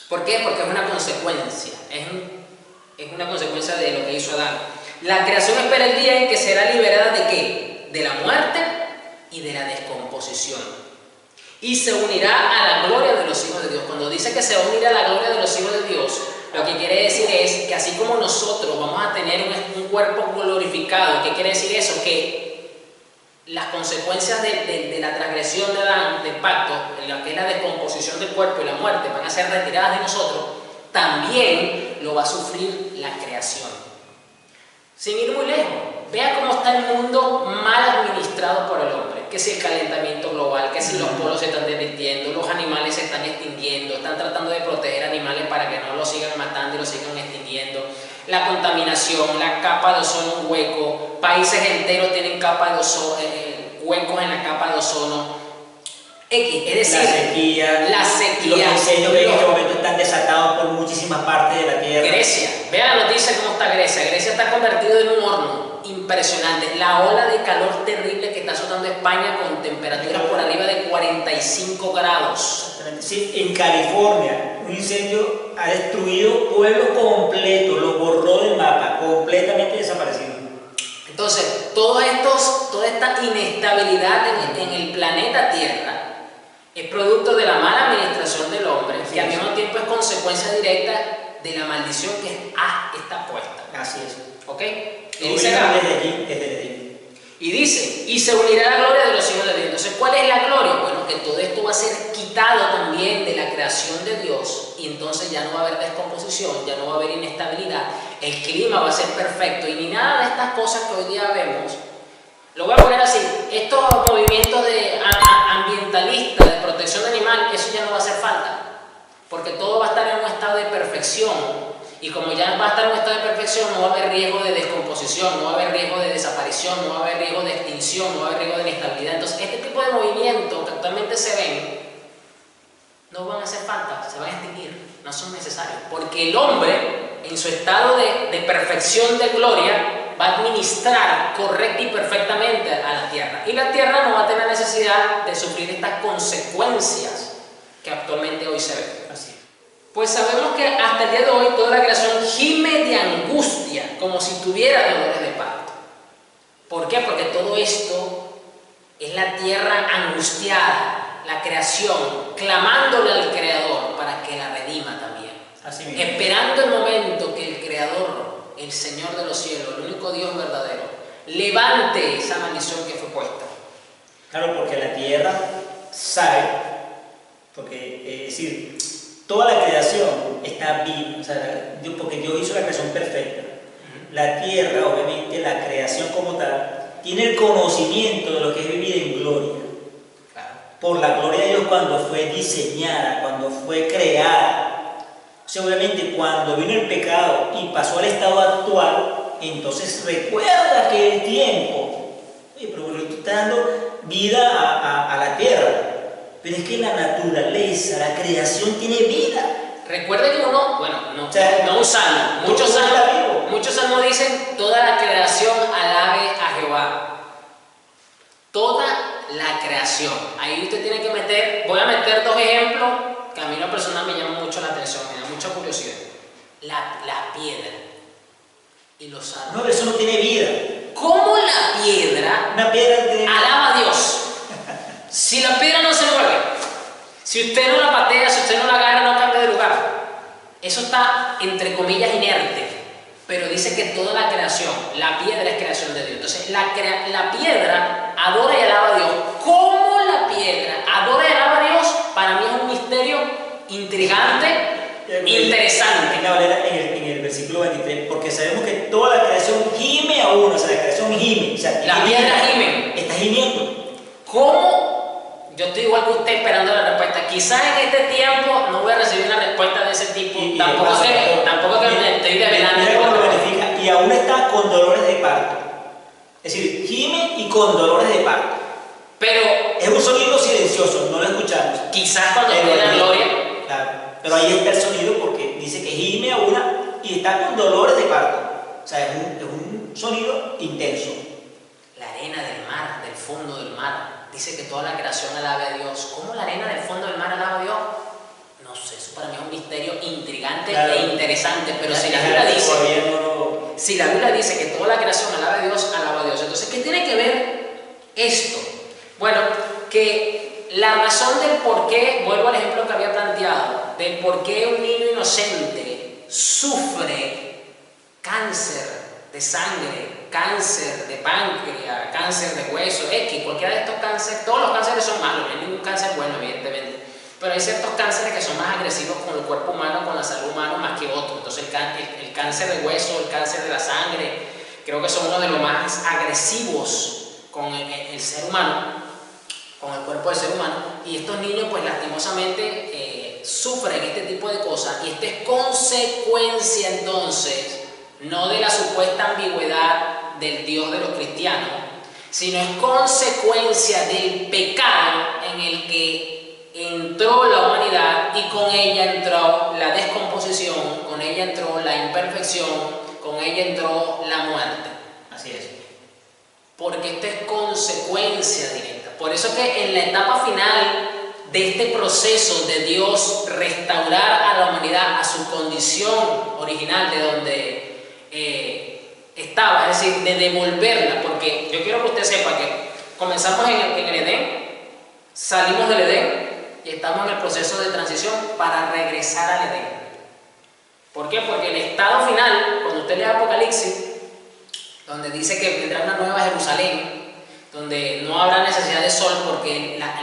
¿Por qué? Porque es una consecuencia, es una consecuencia de lo que hizo Adán. La creación espera el día en que será liberada ¿de qué? De la muerte y de la descomposición. Y se unirá a la gloria de los hijos de Dios. Cuando dice que se va a unir a la gloria de los hijos de Dios, lo que quiere decir es que así como nosotros vamos a tener un cuerpo glorificado, ¿qué quiere decir eso? Que las consecuencias de la transgresión de Adán, del pacto, en la que es la descomposición del cuerpo y la muerte, van a ser retiradas de nosotros, también lo va a sufrir la creación. Sin ir muy lejos, vea cómo está el mundo mal administrado por el hombre. Que si el calentamiento global, que si los polos se están derritiendo, los animales se están extinguiendo, están tratando de proteger animales para que no los sigan matando y los sigan extinguiendo. La contaminación, la capa de ozono, un hueco, países enteros tienen capa de ozono, huecos en la capa de ozono. Es decir, la sequía,
los incendios que en este momento están desatados por muchísimas partes de la tierra.
Grecia, vea la noticia cómo está Grecia. Grecia está convertido en un horno impresionante. La ola de calor terrible que está azotando España con temperaturas por arriba de 45 grados.
Sí, en California, un incendio ha destruido pueblos completos, los borró del mapa, completamente desaparecido.
Entonces, toda esta inestabilidad en el planeta Tierra es producto de la mala administración del hombre, que al mismo tiempo es consecuencia directa de la maldición que está puesta.
Así es.
¿Ok?
Y dice acá, desde allí.
Y dice, y se unirá la gloria de los hijos de Dios. Entonces, ¿cuál es la gloria? Bueno, que todo esto va a ser quitado también de la creación de Dios, y entonces ya no va a haber descomposición, ya no va a haber inestabilidad, el clima va a ser perfecto, y ni nada de estas cosas que hoy día vemos. Lo voy a poner así, estos movimientos ambientalistas de protección de animal, eso ya no va a hacer falta, porque todo va a estar en un estado de perfección. Y como ya va a estar en un estado de perfección, no va a haber riesgo de descomposición, no va a haber riesgo de desaparición, no va a haber riesgo de extinción, no va a haber riesgo de inestabilidad. Entonces, este tipo de movimientos que actualmente se ven no van a hacer falta, se van a extinguir, no son necesarios. Porque el hombre, en su estado de perfección de gloria, va a administrar correcta y perfectamente a la tierra. Y la tierra no va a tener necesidad de sufrir estas consecuencias que actualmente hoy se ven.
Así es.
Pues sabemos que hasta el día de hoy toda la creación gime de angustia, como si tuviera dolores de parto. ¿Por qué? Porque todo esto es la tierra angustiada, la creación, clamándole al Creador para que la redima también.
Así mismo.
Esperando el momento que el Creador, el Señor de los cielos, el único Dios verdadero, levante esa maldición que fue puesta.
Claro, porque la tierra sabe, porque es decir, toda la creación está viva, o sea, porque Dios hizo la creación perfecta. La tierra, obviamente, la creación como tal, tiene el conocimiento de lo que es vivir en gloria.
Claro.
Por la gloria de Dios cuando fue diseñada, cuando fue creada. O sea, obviamente, cuando vino el pecado y pasó al estado actual, entonces recuerda que el tiempo, oye, pero tú estás dando vida a la tierra. Pero es que la naturaleza, la creación tiene vida.
Recuerda que uno, bueno, no,
O sea,
no un salmo, muchos salmos dicen, toda la creación alabe a Jehová. Toda la creación. Ahí usted tiene que meter, voy a meter dos ejemplos que a mí en lo personal me llaman mucho la atención, me da mucha curiosidad. La piedra y los árboles.
No, eso no tiene vida.
¿Cómo la piedra
Una piedra tiene vida.
alaba a Dios? Si la piedra no se mueve, si usted no la patea, si usted no la agarra, no cambia de lugar. Eso está, entre comillas, inerte. Pero dice que toda la creación, la piedra es creación de Dios. Entonces, la piedra adora y alaba a Dios. ¿Cómo la piedra adora y alaba a Dios? Para mí es un misterio intrigante, interesante.
En el versículo 23, porque sabemos que toda la creación gime a uno, o sea, la creación gime. O sea,
La piedra gime.
Está gimiendo.
¿Cómo? Yo estoy igual que usted esperando la respuesta. Quizás en este tiempo no voy a recibir una respuesta de ese tipo. Tampoco que me estoy develando.
Mira cómo lo verifica. Y aún está con dolores de parto. Es decir, gime y con dolores de parto.
Pero
es un sonido silencioso, no lo escuchamos.
Quizás cuando esté en la gloria.
Claro. Pero ahí está el sonido porque dice que gime a una y está con dolores de parto. O sea, es un sonido intenso.
La arena del mar, del fondo del mar. Dice que toda la creación alabe a Dios. ¿Cómo la arena del fondo del mar alaba a Dios? No sé, eso para mí es un misterio intrigante e interesante. Pero si la Biblia dice que toda la creación alaba a Dios, alaba a Dios. Entonces, ¿qué tiene que ver esto? Bueno, que la razón del por qué, vuelvo al ejemplo que había planteado, del por qué un niño inocente sufre cáncer de sangre, cáncer de páncreas, cáncer de hueso, cualquiera de estos cánceres, todos los cánceres son malos, no hay ningún cáncer bueno, evidentemente, pero hay ciertos cánceres que son más agresivos con el cuerpo humano, con la salud humana, más que otros. Entonces el cáncer de hueso, el cáncer de la sangre, creo que son uno de los más agresivos con el ser humano, con el cuerpo del ser humano, y estos niños pues lastimosamente sufren este tipo de cosas, y esto es consecuencia entonces no de la supuesta ambigüedad del Dios de los cristianos, sino es consecuencia del pecado en el que entró la humanidad, y con ella entró la descomposición, con ella entró la imperfección, con ella entró la muerte.
Así es.
Porque esto es consecuencia directa. Por eso que en la etapa final de este proceso de Dios restaurar a la humanidad a su condición original, de donde estaba, es decir, de devolverla, porque yo quiero que usted sepa que comenzamos en el Edén, salimos del Edén y estamos en el proceso de transición para regresar al Edén. ¿Por qué? Porque el estado final, cuando usted lee Apocalipsis, donde dice que vendrá una nueva Jerusalén, donde no habrá necesidad de sol porque la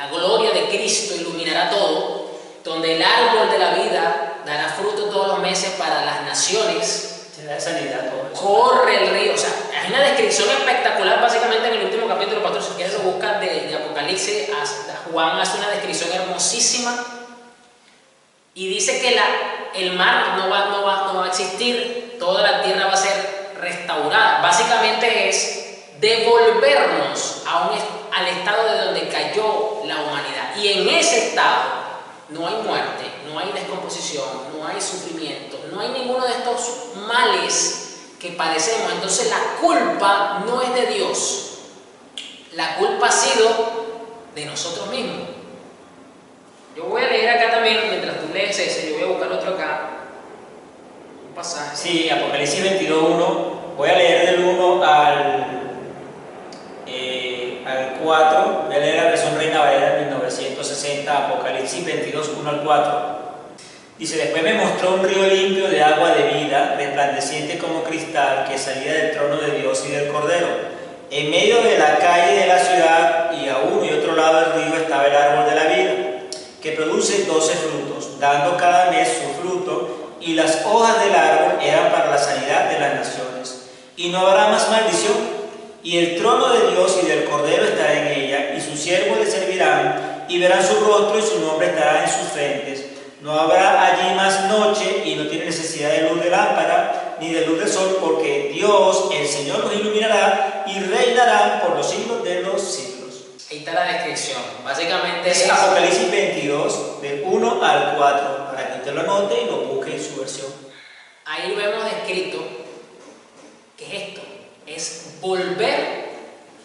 gloria de Cristo iluminará todo, donde el árbol de la vida dará fruto todos los meses para las naciones,
se da sanidad, todo eso.
Corre el río, o sea, hay una descripción espectacular básicamente en el último capítulo, pastor, si quieres lo buscas de Apocalipsis. Juan hace una descripción hermosísima y dice que el mar no va a existir, toda la tierra va a ser restaurada. Básicamente es devolvernos al estado de donde cayó la humanidad. Y en ese estado no hay muerte, no hay descomposición, no hay sufrimiento, no hay ninguno de estos males que padecemos. Entonces la culpa no es de Dios, la culpa ha sido de nosotros mismos. Yo voy a leer acá también, mientras tú lees ese, yo voy a buscar otro acá, un pasaje.
Sí, Apocalipsis 22:1, voy a leer del 1 al 4, voy a leer la versión Reina Valera 1960, Apocalipsis 22:1 al 4. Dice: después me mostró un río limpio de agua de vida, resplandeciente como cristal, que salía del trono de Dios y del Cordero. En medio de la calle de la ciudad y a uno y otro lado del río estaba el árbol de la vida, que produce 12 frutos, dando cada mes su fruto, y las hojas del árbol eran para la sanidad de las naciones. Y no habrá más maldición, y el trono de Dios y del Cordero estará en ella, y sus siervos le servirán, y verán su rostro, y su nombre estará en sus frentes. No habrá allí más noche, y no tiene necesidad de luz de lámpara, ni de luz del sol, porque Dios, el Señor, los iluminará, y reinarán por los siglos de los siglos.
Ahí está la descripción. Básicamente
Es Apocalipsis 22, del 1 al 4, para que usted lo anote y lo busque en su versión.
Ahí vemos descrito que es esto, es volver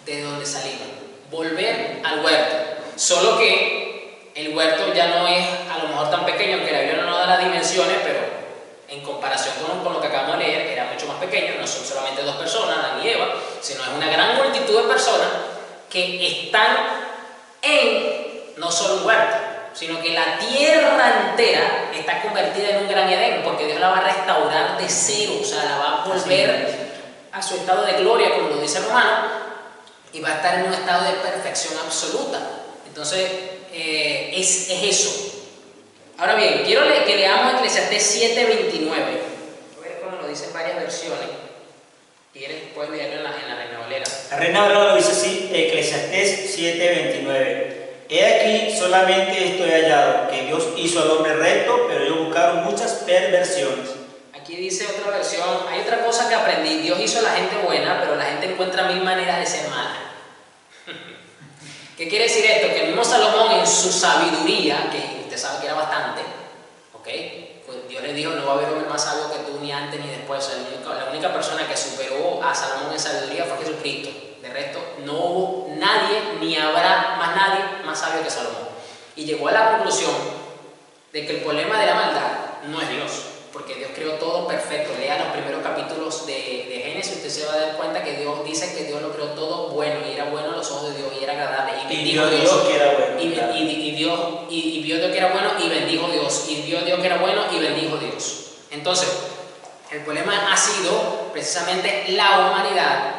de donde salimos, volver al huerto. Solo que el huerto ya no es a lo mejor tan pequeño, aunque la Biblia no nos da las dimensiones, pero en comparación con lo que acabamos de leer, era mucho más pequeño. No son solamente 2 personas, Adán y Eva, sino es una gran multitud de personas que están en no solo un huerto, sino que la tierra entera está convertida en un gran Edén, porque Dios la va a restaurar de cero, o sea, la va a volver a su estado de gloria, como lo dice Romano, y va a estar en un estado de perfección absoluta. Entonces, es eso. Ahora bien, quiero que leamos Eclesiastés 7:29. Voy a ver cómo lo dicen varias versiones. Puedes leerlo en la Reina Valera.
La Reina Valera lo dice así, Eclesiastés 7:29. He aquí solamente esto he hallado, que Dios hizo al hombre recto, pero ellos buscaron muchas perversiones.
Aquí dice otra versión, hay otra cosa que aprendí: Dios hizo a la gente buena, pero la gente encuentra 1000 maneras de ser mala. ¿Qué quiere decir esto? Que el mismo Salomón, en su sabiduría, que usted sabe que era bastante, ¿ok? Pues Dios le dijo: no va a haber hombre más sabio que tú, ni antes ni después. O sea, la única persona que superó a Salomón en sabiduría fue Jesucristo. De resto, no hubo nadie, ni habrá más nadie más sabio que Salomón. Y llegó a la conclusión de que el problema de la maldad no es Dios, porque Dios creó todo perfecto. Lea los primeros capítulos de Génesis, usted se va a dar cuenta que Dios dice que Dios lo creó todo bueno, y era bueno a los ojos de Dios, y era agradable, y bendijo Dios
que era bueno,
y vio Dios que era bueno, y bendijo Dios, y vio Dios que era bueno, y bendijo Dios. Entonces, el problema ha sido precisamente la humanidad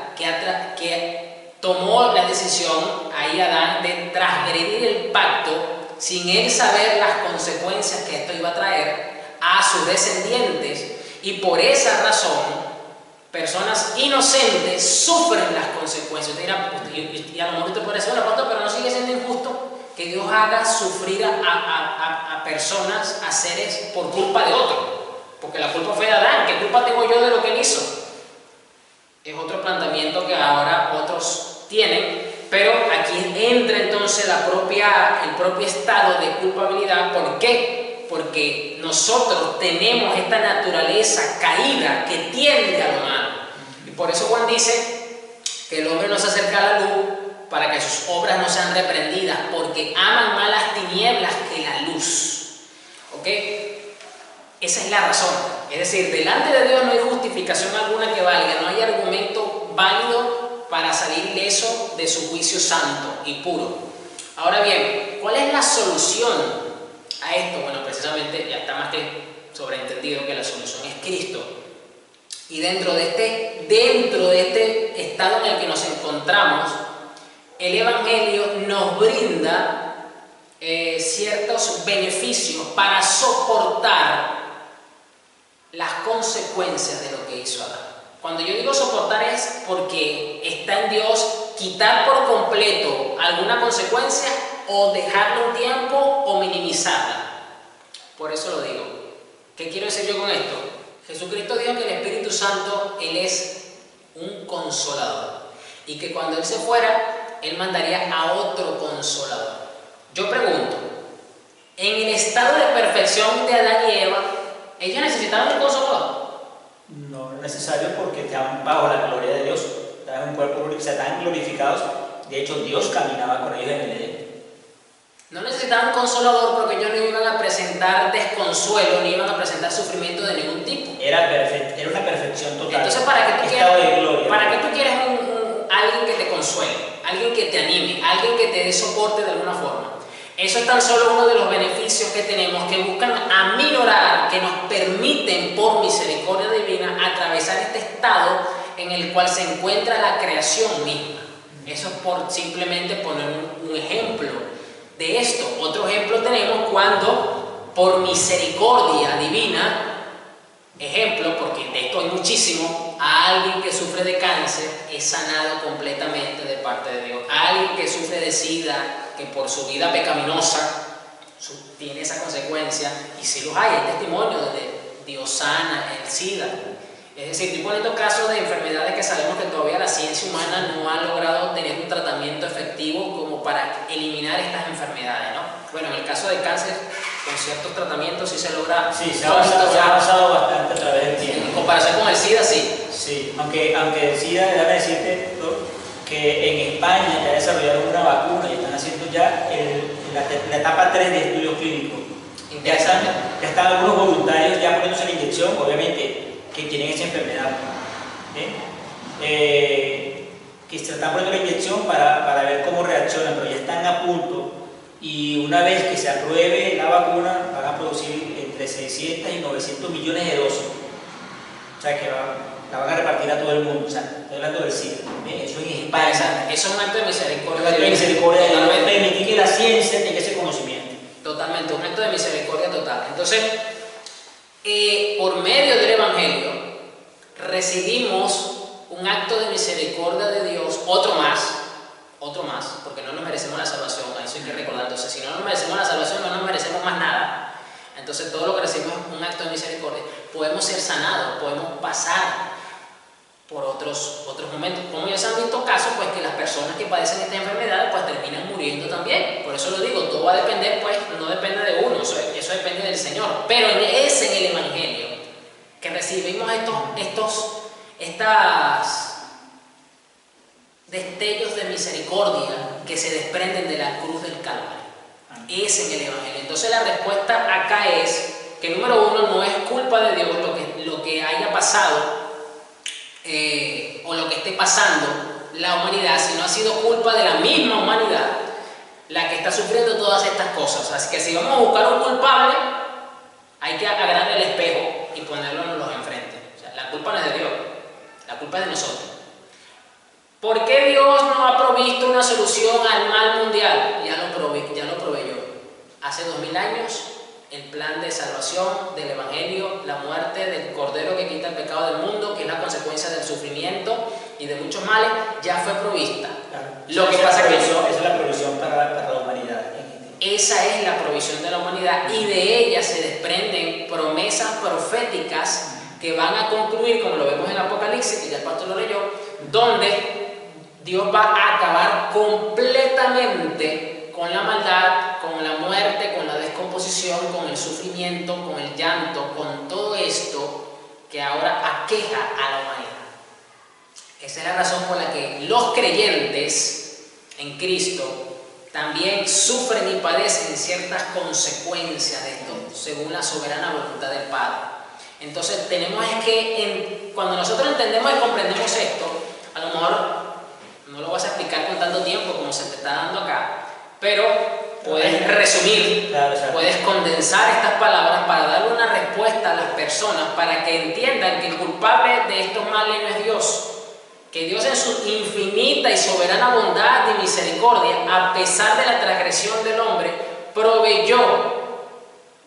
que tomó la decisión, ahí Adán, de transgredir el pacto sin él saber las consecuencias que esto iba a traer a sus descendientes, y por esa razón personas inocentes sufren las consecuencias. Usted dirá, y a lo mejor usted puede decir: bueno, pastor, pero no sigue siendo injusto que Dios haga sufrir a personas, a seres, por culpa de otro, porque la culpa fue de Adán. ¿Qué culpa tengo yo de lo que él hizo? Es otro planteamiento que ahora otros tienen, pero aquí entra entonces el propio estado de culpabilidad. ¿Por qué? Porque nosotros tenemos esta naturaleza caída que tiende a lo malo. Y por eso Juan dice que el hombre no se acerca a la luz para que sus obras no sean reprendidas, porque aman más las tinieblas que la luz. ¿Ok? Esa es la razón. Es decir, delante de Dios no hay justificación alguna que valga, no hay argumento válido para salir ileso de su juicio santo y puro. Ahora bien, ¿cuál es la solución a esto? Bueno, precisamente ya está más que sobreentendido que la solución es Cristo. Y dentro de este estado en el que nos encontramos, el Evangelio nos brinda ciertos beneficios para soportar las consecuencias de lo que hizo Adán. Cuando yo digo soportar es porque está en Dios quitar por completo alguna consecuencia, o dejarla un tiempo, o minimizarla. Por eso lo digo. ¿Qué quiero decir yo con esto? Jesucristo dijo que el Espíritu Santo, Él es un consolador y que cuando Él se fuera, Él mandaría a otro consolador. Yo pregunto, en el estado de perfección de Adán y Eva, ¿ellos necesitaban un consolador?
No es necesario porque estaban bajo la gloria de Dios, estaban en un cuerpo glorificado, estaban glorificados. De hecho, Dios caminaba con ellos en el Edén.
No necesitaban un consolador porque ellos no iban a presentar desconsuelo, ni iban a presentar sufrimiento de ningún tipo.
Era una perfección total.
Entonces, ¿para qué tú
estado
quieres,
de gloria,
¿para qué tú quieres alguien que te consuele, alguien que te anime, alguien que te dé soporte de alguna forma? Eso es tan solo uno de los beneficios que tenemos, que buscan aminorar, que nos permiten por misericordia divina atravesar este estado en el cual se encuentra la creación misma. Eso es por simplemente poner un ejemplo de esto. Otro ejemplo tenemos cuando por misericordia divina, ejemplo, porque de esto hay muchísimo, a alguien que sufre de cáncer es sanado completamente de parte de Dios. A alguien que sufre de SIDA, que por su vida pecaminosa tiene esa consecuencia, y si los hay testimonios donde Dios sana el SIDA. Es decir, estoy poniendo casos de enfermedades que sabemos que todavía la ciencia humana no ha logrado tener un tratamiento efectivo como para eliminar estas enfermedades, ¿no? Bueno, en el caso del cáncer, con ciertos tratamientos sí se logra.
Sí, se ha avanzado bastante a través del tiempo.
En comparación con el SIDA, sí.
Sí, aunque el SIDA, déjame decirte, que en España ya desarrollaron una vacuna y están haciendo ya la etapa 3 de estudios clínicos. Ya están algunos voluntarios ya poniéndose la inyección, obviamente, que tienen esa enfermedad. Que se están poniendo la inyección para ver cómo reaccionan, pero ya están a punto. Y una vez que se apruebe la vacuna, van a producir entre 600 y 900 millones de dosis. O sea que la van a repartir a todo el mundo. O sea, estoy hablando del SIDA. Eso es en España.
Eso es un acto de misericordia.
Un acto de misericordia de permitir que la ciencia tenga ese conocimiento.
Totalmente, un acto de misericordia total. Entonces, por medio del Evangelio, recibimos un acto de misericordia de Dios, otro más, porque no nos merecemos la salvación, eso hay que recordar. Entonces, si no nos merecemos la salvación, no nos merecemos más nada. Entonces, todo lo que recibimos es un acto de misericordia. Podemos ser sanados, podemos pasar por otros momentos. Como ya se han visto casos, pues que las personas que padecen esta enfermedad, pues terminan muriendo también. Por eso lo digo, todo va a depender, pues, no depende de uno, eso depende del Señor. Pero es en el Evangelio que recibimos estos destellos de misericordia que se desprenden de la cruz del Calvario. Es en el Evangelio. Entonces la respuesta acá es que número uno, no es culpa de Dios lo que haya pasado o lo que esté pasando la humanidad, sino ha sido culpa de la misma humanidad la que está sufriendo todas estas cosas. Así que si vamos a buscar un culpable, hay que agarrar el espejo y ponerlo enfrente. O sea, la culpa no es de Dios, la culpa es de nosotros. ¿Por qué Dios no ha provisto una solución al mal mundial? Ya lo proveyó. Hace 2000 años, el plan de salvación del Evangelio, la muerte del Cordero que quita el pecado del mundo, que es la consecuencia del sufrimiento y de muchos males, ya fue provista.
Claro.
Lo que pasa que
esa es la provisión para la humanidad.
Esa es la provisión de la humanidad, y de ella se desprenden promesas proféticas que van a concluir, como lo vemos en Apocalipsis, que ya el pastor lo leyó, donde Dios va a acabar completamente con la maldad, con la muerte, con la descomposición, con el sufrimiento, con el llanto, con todo esto que ahora aqueja a la humanidad. Esa es la razón por la que los creyentes en Cristo también sufren y padecen ciertas consecuencias de esto, según la soberana voluntad del Padre. Entonces tenemos que, cuando nosotros entendemos y comprendemos esto, a lo mejor no lo vas a explicar con tanto tiempo como se te está dando acá, pero puedes resumir, puedes condensar estas palabras para darle una respuesta a las personas, para que entiendan que el culpable de estos males no es Dios, que Dios en su infinita y soberana bondad y misericordia, a pesar de la transgresión del hombre, proveyó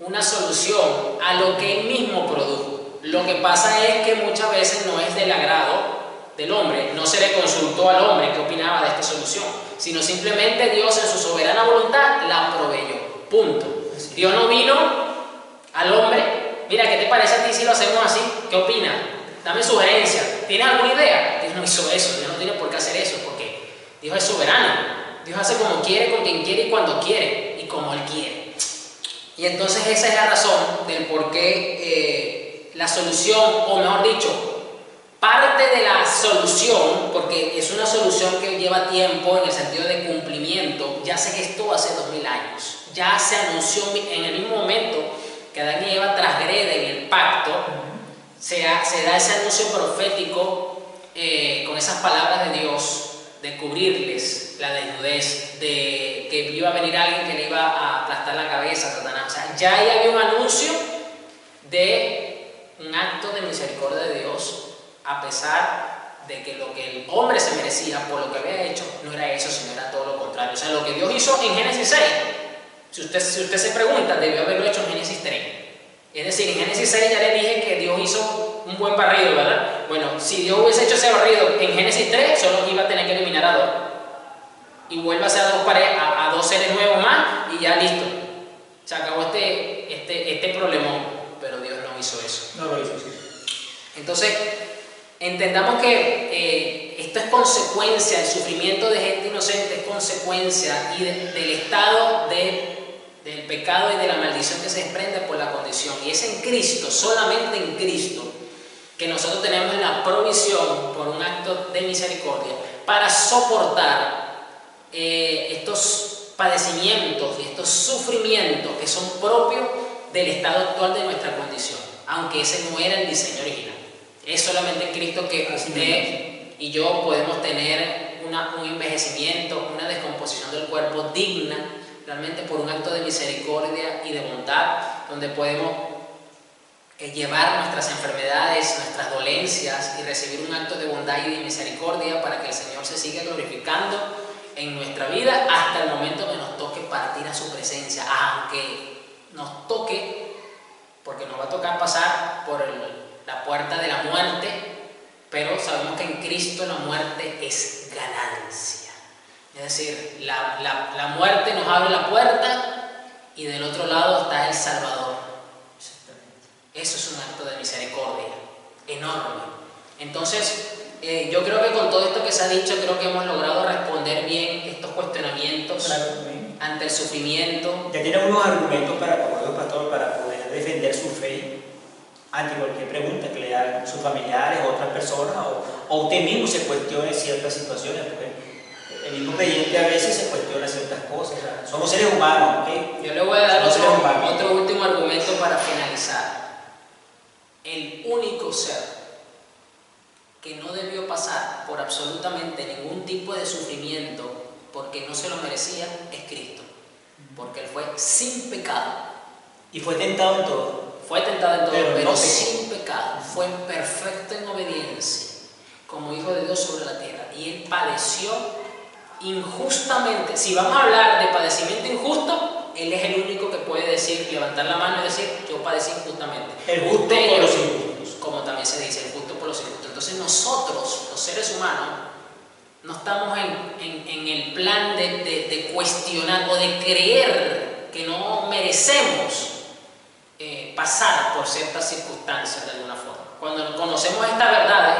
una solución a lo que Él mismo produjo. Lo que pasa es que muchas veces no es del agrado del hombre, no se le consultó al hombre qué opinaba de esta solución, sino simplemente Dios en su soberana voluntad la proveyó. Punto. Dios no vino al hombre mira, ¿qué te parece a ti si lo hacemos así? ¿Qué opinas? Dame sugerencias. ¿Tienes alguna idea? Dios no hizo eso, Dios no tiene por qué hacer eso, porque Dios es soberano. Dios hace como quiere, con quien quiere y cuando quiere, y como Él quiere. Y entonces esa es la razón del por qué la solución, o mejor dicho, parte de la solución, porque es una solución que lleva tiempo en el sentido de cumplimiento, ya se gestó hace 2000 años, ya se anunció en el mismo momento que Adán y Eva transgreden el pacto, se da ese anuncio profético con esas palabras de Dios, de cubrirles la desnudez, de que iba a venir alguien que le iba a aplastar la cabeza a Satanás. O sea, ya ahí había un anuncio de un acto de misericordia de Dios, a pesar de que lo que el hombre se merecía por lo que había hecho no era eso, sino era todo lo contrario. O sea, lo que Dios hizo en Génesis 6, si usted se pregunta, debió haberlo hecho en Génesis 3. Es decir, en Génesis 6 ya le dije que Dios hizo un buen barrido, ¿verdad? Bueno, si Dios hubiese hecho ese barrido en Génesis 3, solo iba a tener que eliminar a 2. Y vuelve a ser a dos seres nuevos más y ya listo. Se acabó este problemón, pero Dios no hizo eso.
No lo hizo, sí.
Entonces, entendamos que esto es consecuencia, el sufrimiento de gente inocente es consecuencia y del estado del pecado y de la maldición que se desprende por la condición. Y es en Cristo, solamente en Cristo, que nosotros tenemos la provisión por un acto de misericordia para soportar estos padecimientos y estos sufrimientos que son propios del estado actual de nuestra condición, aunque ese no era el diseño original. Es solamente en Cristo que usted y yo podemos tener un envejecimiento, una descomposición del cuerpo digna, realmente por un acto de misericordia y de bondad, donde podemos llevar nuestras enfermedades, nuestras dolencias y recibir un acto de bondad y de misericordia para que el Señor se siga glorificando en nuestra vida hasta el momento que nos toque partir a su presencia, aunque nos toque, porque nos va a tocar pasar por la puerta de la muerte, pero sabemos que en Cristo la muerte es ganancia. Es decir, la muerte nos abre la puerta y del otro lado está el Salvador. Eso es un acto de misericordia enorme. Entonces, yo creo que con todo esto que se ha dicho, creo que hemos logrado responder bien estos cuestionamientos ante el sufrimiento.
Ya tiene unos argumentos para poder defender su fe ante cualquier pregunta que le hagan sus familiares o otras personas, o usted mismo se cuestione ciertas situaciones, porque el mismo creyente a veces se cuestiona ciertas cosas. O sea, somos seres humanos, ¿ok?
Yo le voy a dar otro último argumento para finalizar. El único ser que no debió pasar por absolutamente ningún tipo de sufrimiento porque no se lo merecía es Cristo, porque Él fue sin pecado.
Y fue tentado en todo.
Fue tentado en todo, pero
no
sin pecado. Fue perfecto en obediencia, como Hijo de Dios sobre la tierra. Y Él padeció injustamente. Si vamos a hablar de padecimiento injusto, Él es el único que puede decir, levantar la mano y decir, yo padecí injustamente.
El justo por los injustos.
Como también se dice, el justo por los injustos. Entonces nosotros, los seres humanos, no estamos en el plan de cuestionar o de creer que no merecemos pasar por ciertas circunstancias de alguna forma. Cuando conocemos estas verdades,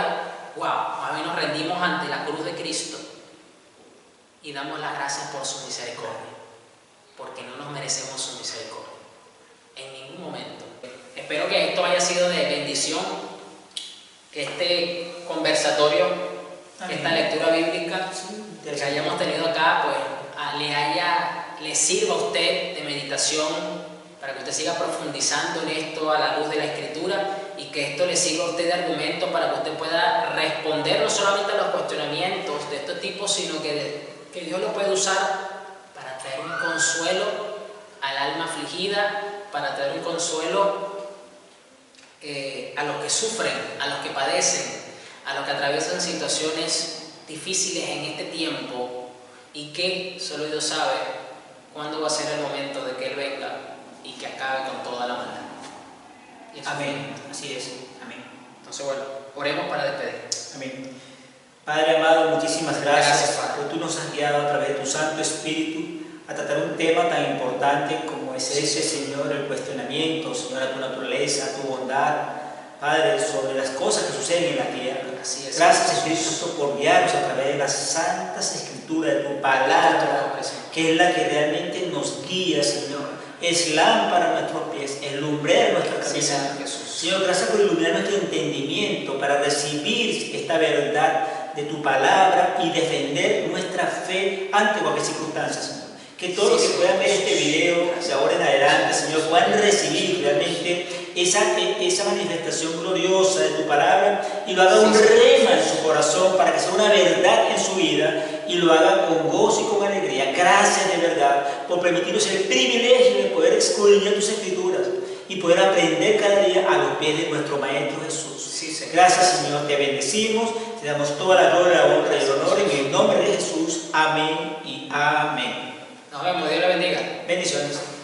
wow, a mí nos rendimos ante la cruz de Cristo y damos las gracias por su misericordia, porque no nos merecemos su misericordia en ningún momento. Espero que esto haya sido de bendición, que este conversatorio, esta lectura bíblica que hayamos tenido acá, pues le sirva a usted de meditación para que usted siga profundizando en esto a la luz de la Escritura y que esto le sirva a usted de argumento para que usted pueda responder no solamente a los cuestionamientos de este tipo, sino que Dios lo puede usar para traer un consuelo al alma afligida, para traer un consuelo a los que sufren, a los que padecen, a los que atraviesan situaciones difíciles en este tiempo y que solo Dios sabe cuándo va a ser el momento de que Él venga y que acabe con toda la maldad.
Amén. Así es. Amén.
Entonces, bueno, oremos para despedir.
Amén. Padre amado, muchísimas gracias,
Padre.
porque tú nos has guiado a través de tu Santo Espíritu a tratar un tema tan importante como es ese, Señor, el cuestionamiento, Señor, a tu naturaleza, a tu bondad, Padre, sobre las cosas que suceden en la tierra.
Así es.
Gracias, Espíritu Santo, por guiarnos a través de las santas escrituras, de tu palabra, que es la que realmente nos guía, Señor. Es lámpara a nuestros pies, es lumbrera a nuestra cabeza. Señor, gracias por iluminar nuestro entendimiento para recibir esta verdad de tu palabra y defender nuestra fe ante cualquier circunstancia, Señor. Que todos los que puedan ver este video de ahora en adelante, Señor, puedan recibir realmente esa manifestación gloriosa de tu palabra y lo haga un rema en su corazón para que sea una verdad en su vida y lo haga con gozo y con alegría. Gracias de verdad por permitirnos el privilegio de poder escudriñar tus escrituras y poder aprender cada día a los pies de nuestro Maestro Jesús. Gracias, Señor, te bendecimos, te damos toda la gloria, la honra y el honor en el nombre de Jesús. Amén y amén.
Nos vemos, Dios le bendiga.
Bendiciones.